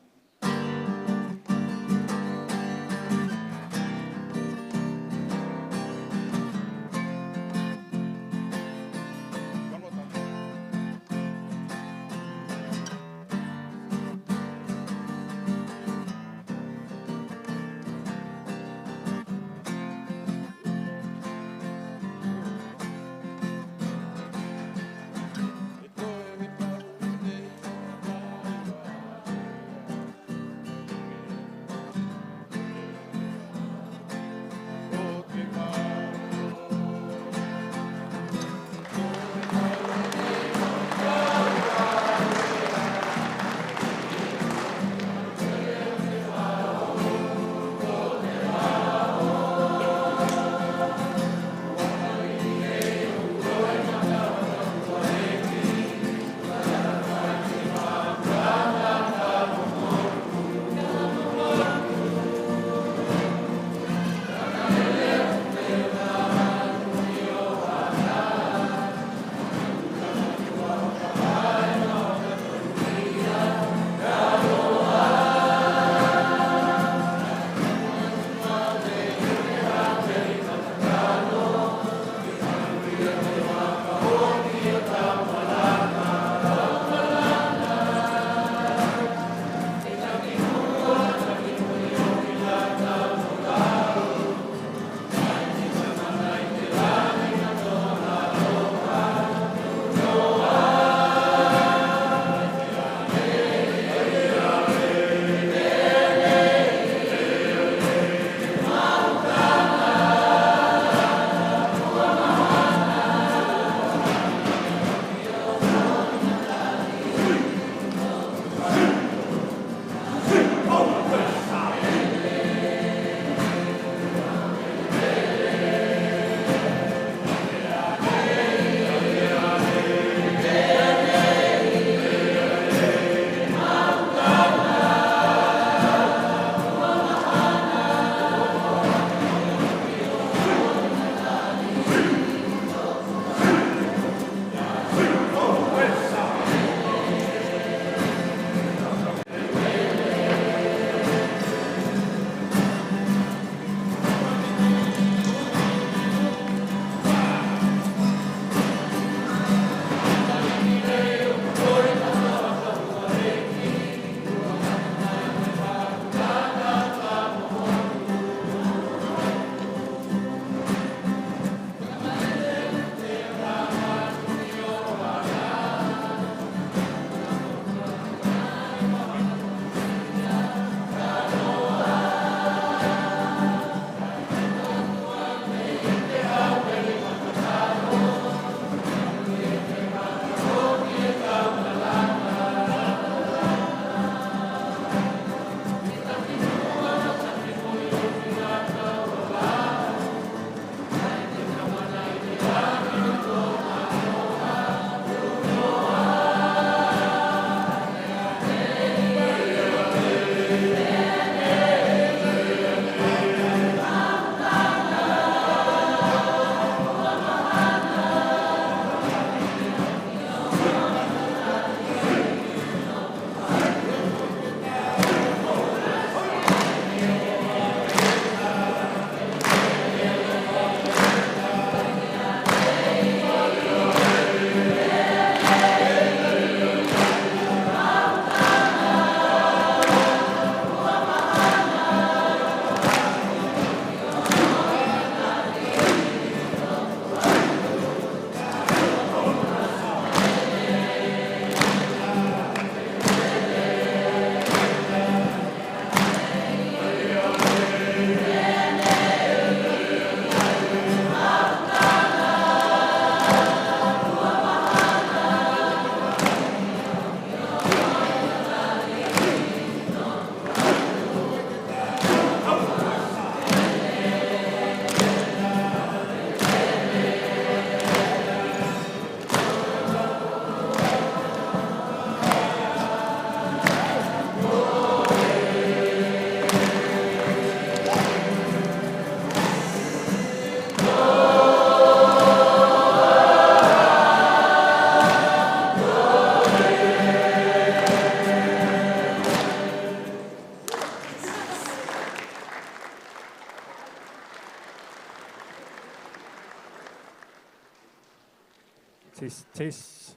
Test.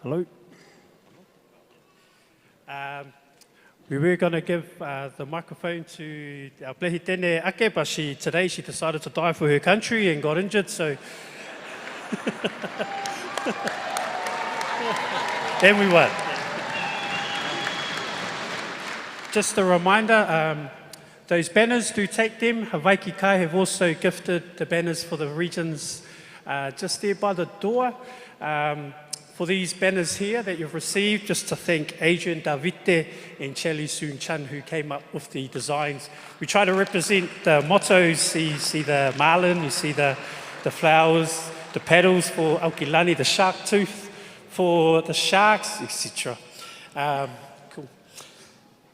Hello. We were going to give the microphone to our Pereira Ake, but today she decided to die for her country and got injured, so... Then we won. Just a reminder, those banners, do take them. Hawaii Kai have also gifted the banners for the regions just there by the door. For these banners here that you've received, just to thank Adrian Davite and Chelly Soon Chan who came up with the designs. We try to represent the mottos. You see the marlin, you see the flowers, the paddles for Aukilani, the shark tooth for the sharks, etc. Cool.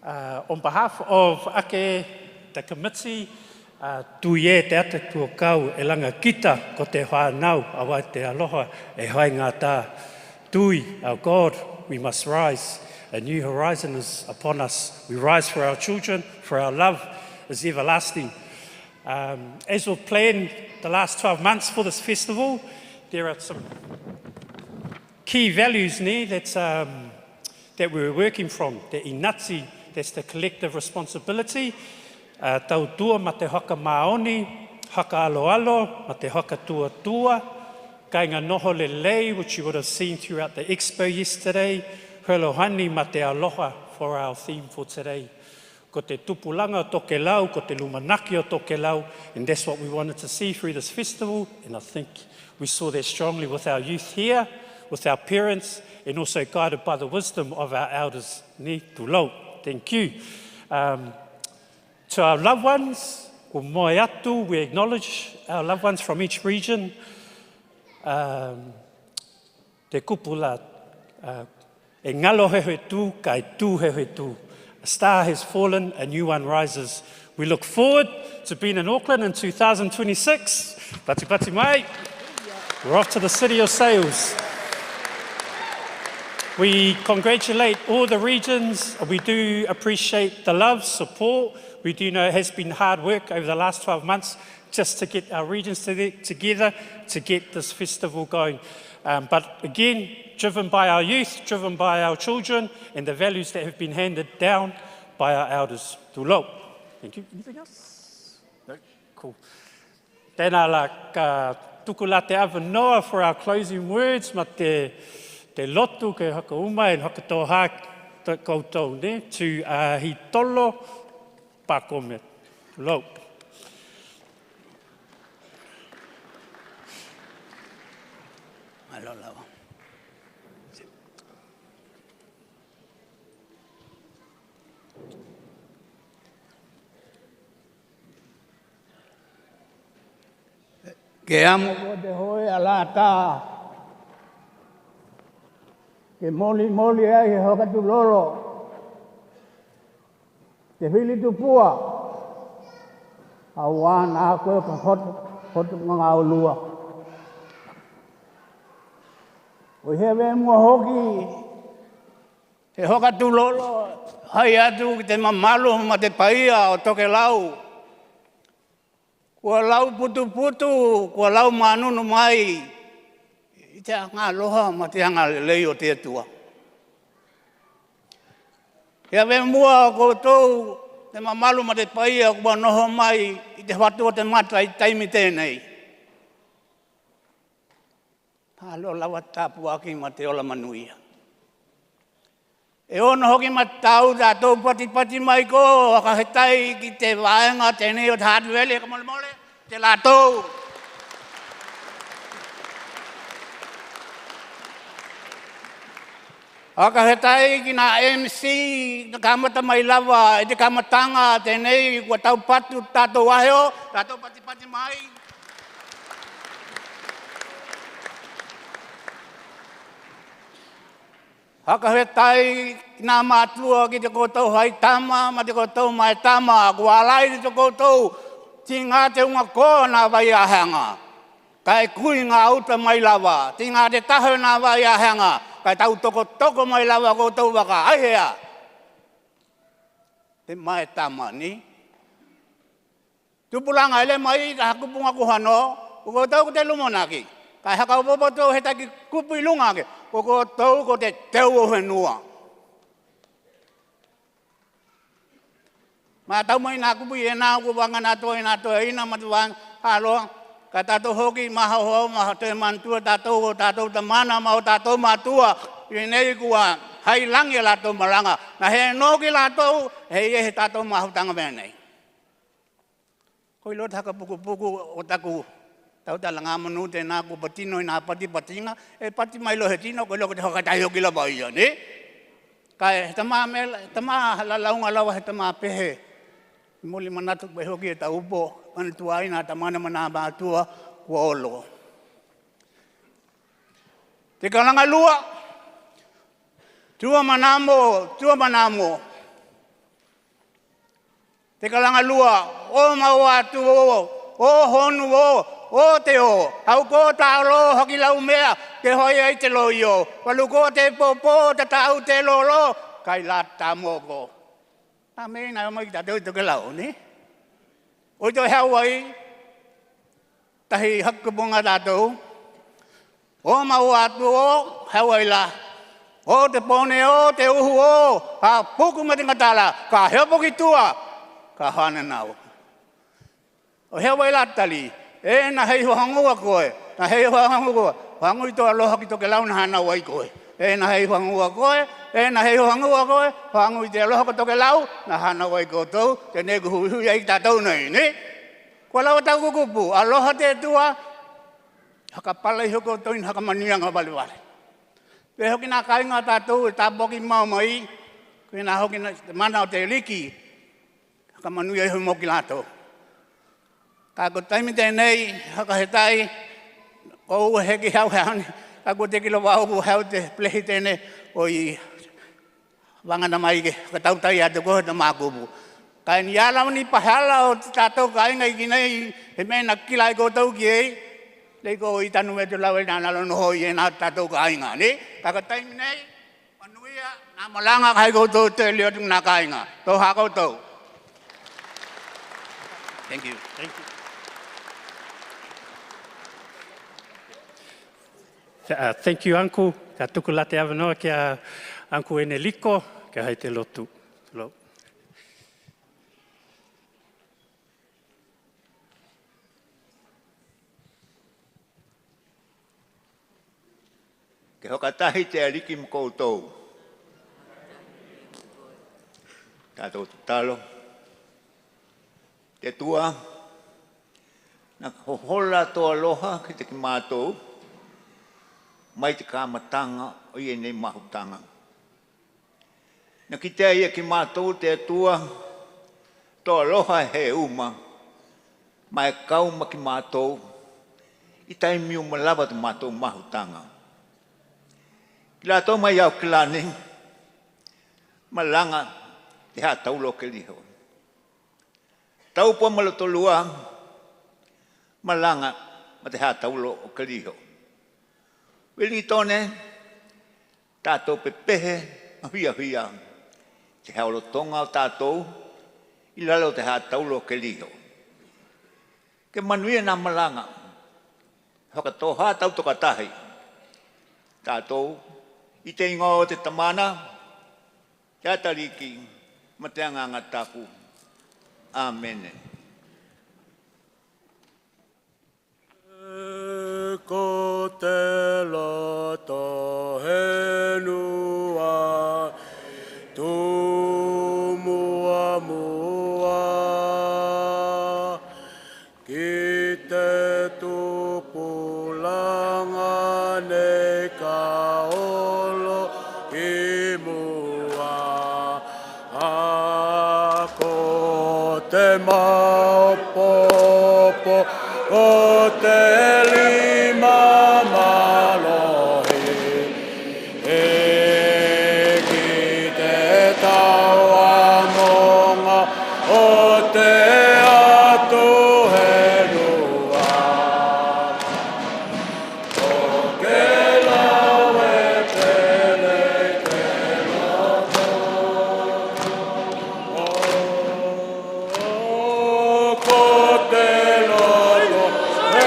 On behalf of Ake, the committee, tuie te ate tuokau e langa kita ko te whanau awa te aloha e hai ngā tā. Tui, our God, we must rise. A new horizon is upon us. We rise for our children, for our love is everlasting. As we've planned the last 12 months for this festival, there are some key values there that we're working from. The inatsi, that's the collective responsibility. Tau tua ma te haka maoni, haka alo alo, ma te haka tua tua. Kainga noho le lei, which you would have seen throughout the expo yesterday. Hualohani ma te aloha for our theme for today. Ko te tupulanga o Tokelau, ko te lumanaki o Tokelau, and that's what we wanted to see through this festival, and I think we saw that strongly with our youth here, with our parents, and also guided by the wisdom of our elders. Ni tulau. Thank you. To our loved ones, ko moe atu, we acknowledge our loved ones from each region. Te kupula, e ngalo hehe tu, kai tu hehe tu. A star has fallen, a new one rises. We look forward to being in Auckland in 2026. Pati pati mai. We're off to the city of sails. We congratulate all the regions. We do appreciate the love, support. We do know it has been hard work over the last 12 months just to get our regions together to get this festival going. But again, driven by our youth, driven by our children, and the values that have been handed down by our elders. Tūlau. Thank you. Anything else? No? Cool. Tēnā la ka tukula te awanoa for our closing words, ma te lotu ke haka uma and haka tō hā koutou ne, to hi tolo pakome. Tūlau. Ke amo ko te hoi ala tā. Ke moli ai he hoka tu lolo. Te whili tu pua. Awan a koe ka hotu mga aulua. O hewe mua hoki. He hoka tu lolo. Hai atu ki te mamalu ma te paia o Tokelau. Kua lau putu, kua lau manunu mai, i te anga aloha ma te anga lei o te atua. Hea we mua koutou, te mamalu ma te paia kua noho mai, i te whatua te mata i taimi tēnei. Halo lawa tāpu aki ma te ola manuia. E ono hoki ma tau tātou pati mai ko, haka hetai ki te waenga tēnei o te Hutt Valley, ka mole, te lātou. Haka hetai ki nā MC, na kamata mai lava, e te kamatanga tēnei, kua tau patu tātou waheo, tātou pati mai. Haka he tai nā mātua ki te koutou hai tama, ma te koutou mai tama, kua alai te koutou, ti ngā te unga koa nā vai ahanga. Kai kui ngā uta mai lava, ti ngā te taho nā vai ahanga, kai tau toko mai lava koutou waka, ai hea. Te mai tama ni. Tupulanga ele mai ka hakupunga kuhano, koutou ko te lumonaki. Kai haka popo tō he taki kupu I lunga ke. Ko tau ko te teu o whenua. Ma tau mai nā kupu I nā ku wanga nā tō ina matuang haloa. Ka tātou hoki maha hoa maha te mantua tātou ta mana mau tātou matua. I nei kua hai langi lātou malanga. Na he noki lātou he tātou mahutanga mea nei. Koi lo taka puku o taku tau tala ngā manu te nā ku patino I nā patinga, pati mai lo he tino, koi lo te hokatai hoki la bai ia, ne? Kai he tamā halalaunga lawa he tamā pehe. Muli manatu pe hoki e ta upo, mana tua ina ta mana mana mātua kua olo. Te kalanga lua, tua manamo. Te kalanga lua, o maua tu o honu o te o. Hau ko ta alo hoki lau mea, ke hoi ai te lo io. Walu ko te popo, te tau te lolo, kai lata moko. Ta me na mai ta Tokelau, ne? O to Hawaii, tahi hakubunga tātou. O maua tu o Hawaii la. O te pone o te uhu o. Ha puku mati ngatala, ka hepo ki tua. Ka hana nau. O Hawaii la tali, na hei hangua koe. Na hei hangua. Hangui to aloha ki Tokelau na hana wai koe. Na hei hangua koe. Na hei hangua koe. Hangui te aloha ki Tokelau na hana wai koe tau. Te negu hui ai tātou nei, ne? Kua lau tau kukupu, aloha te tua. Haka pala I hoko toin haka manianga wale wale. Pe hoki nā kainga tātou, tā poki mau mai. Koe nā hoki mana o te liki. Haka manuia I moki lātou. Ka ko taimi tēnei, haka he tai, o ua heki hau hauni. Ka ko te kilo wau hau te plehi tēnei, o I wangana mai ke, ka tautai atu kohe te mākupu. Ka ni ala ni pahala o tātou kainga I kinei, he mena kila I koutou ki ei, lei ko I tanu e te lau e nāna lono hoi e nā tātou kainga, ne? Ka ka taimi nei, manuia, nā malanga kai koutou te leo tung nā kainga. Tau ha koutou. Thank you. Thank you. Thank you, Uncle. Ka tuku late awanoa kia Uncle Eneliko, kia hei te lotu. Ke hokatahi te ariki mo koutou. Tātou talo. Te tua. Nā hohola tō aloha ki te ki mātou. Mai te kāmatanga o I nei mahutanga. Nā ki te ia ki mātou te tua. Tō aloha he uma. Mai kauma ki mātou. I taimiu malawa te mātou mahutanga. Ki la tō mai au ki la ni, malanga te ha taulo ke liho. Tau po malato lua, malanga ma te ha taulo o ke liho. Wellington, tātou pepehe, hia, te haolo tonga o tātou, I lalo te ha taulo ke liho. Ke manuia nā malanga, hoka tō ha tau toka tahi, tātou, I te ingo o te tamana, kia tariki, ma te anganga taku. Amen. Ko te loto he nua, tu mua, ki te tupulanga ne ka te maupopo o te lima malohi e ki te tauangonga o te atu he nua Tokelau e tele te loto Ko te loto e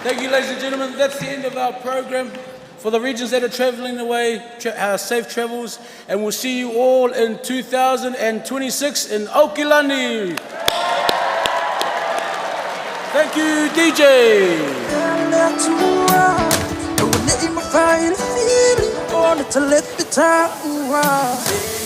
Thank you, ladies and gentlemen. That's the end of our program. For the regions that are travelling away, safe travels, and we'll see you all in 2026 in Okilani. Thank you, DJ. To let the time run.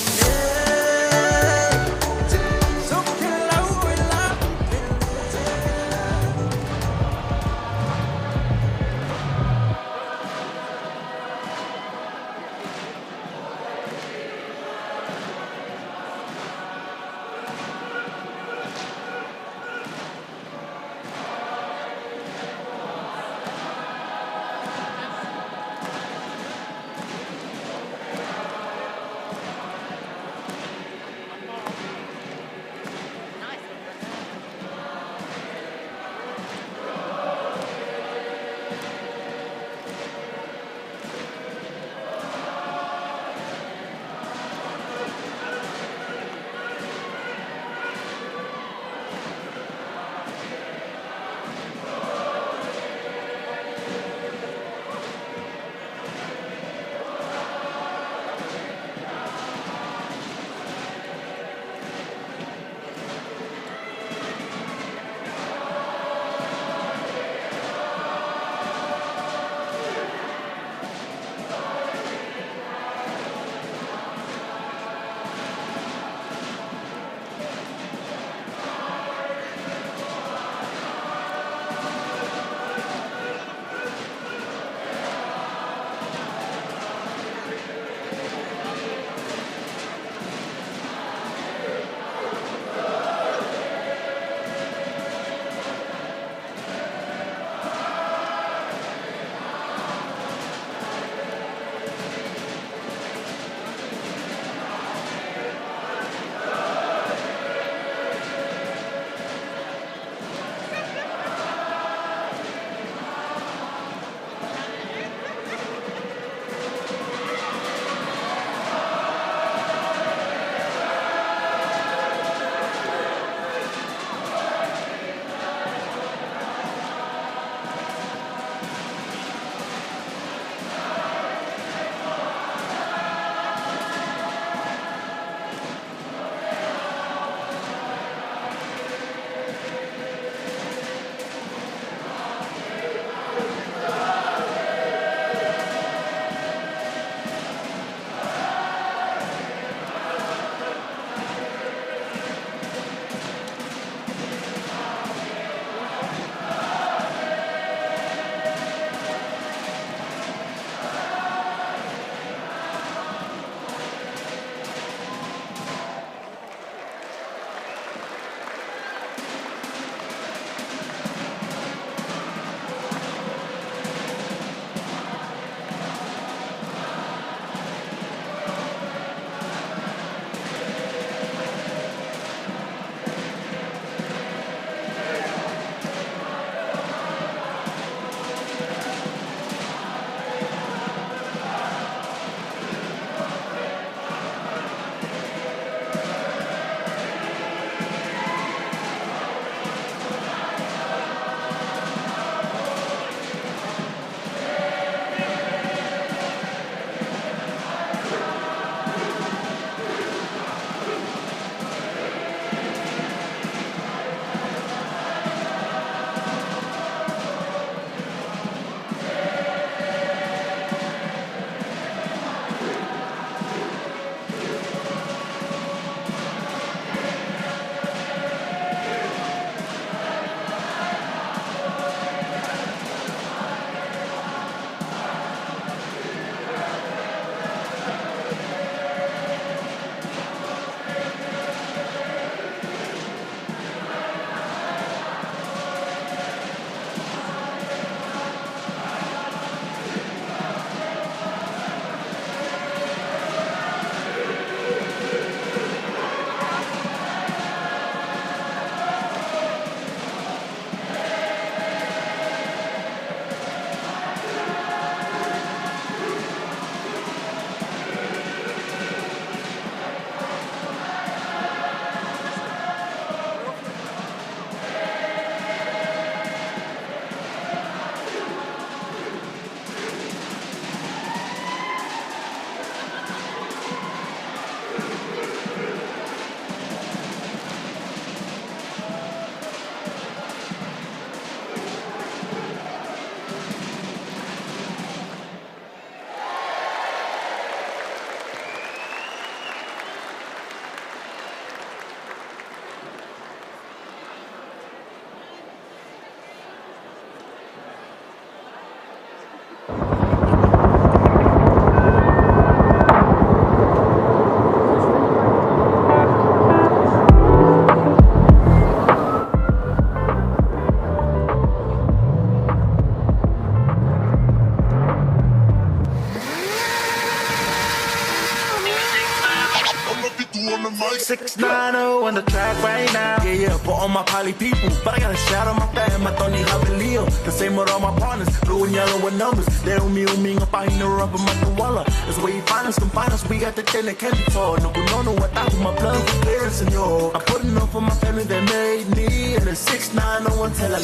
690 on the track right now. Yeah, put on my poly people. But I gotta shout out my fam, I don't need Leo. The same with all my partners, blue and yellow with numbers. They don't mean up I know rubber my walla. That's where you find us, combine us, we got the thing that can't be taught. No, what I my blood, clearance in yo. I'm putting up for my family that made me. And the 690 until I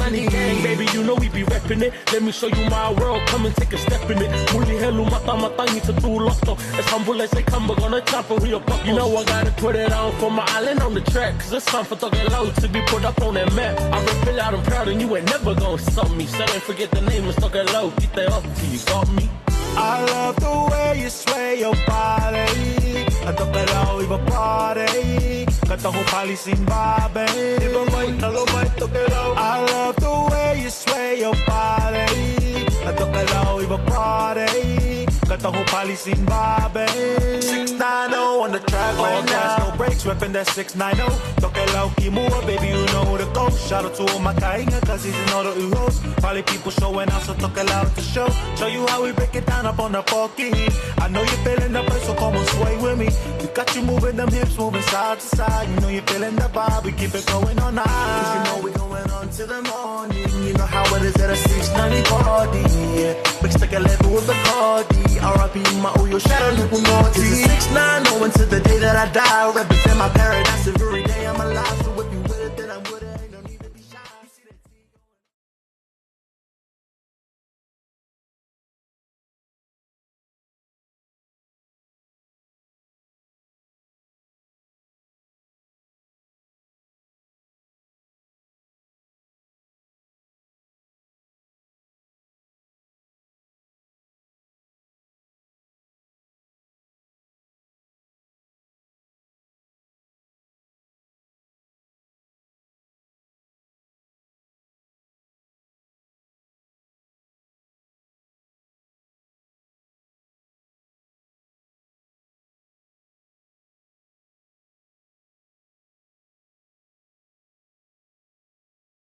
lay me. Baby, you know we be repping it. Let me show you my world, come and take a step in it. Muli helu mata to do losto. As humble as they come, but gonna chop for real buckle. You know I gotta put it on for my island on the track. Cause it's time for Tokelau to be put up on that map. I rip it out, I'm proud, and you ain't never gonna stop me. So don't forget the name, it's Tokelau. Get that up till you got me. I love the way you sway your body. At Tokelau iba party. Kata ho pali simbabe. Iba mai talo mai Tokelau. I love the way you sway your body. At Tokelau iba party. Kata ho pali simbabe. 690 on the track right now. No brakes, reppin' that 690. Tokelau kimua, baby, you know the go. Shout out to all my kainga, cause he's in all the uhos. Probably people showing out, so Tokelau to show. Show you how we break it down up on the pocky. I know you're feeling the place, so come on, sway with me. We got you moving them hips, moving side to side. You know you're feeling the vibe, we keep it going all night. Cause you know we going on till the morning. You know how it is at a 690 party. Yeah. Mix the level with the party. R.I.P. my Uyo, shadow look naughty. It's a 690 until the day that I die. Represent my paradise every day I'm alive.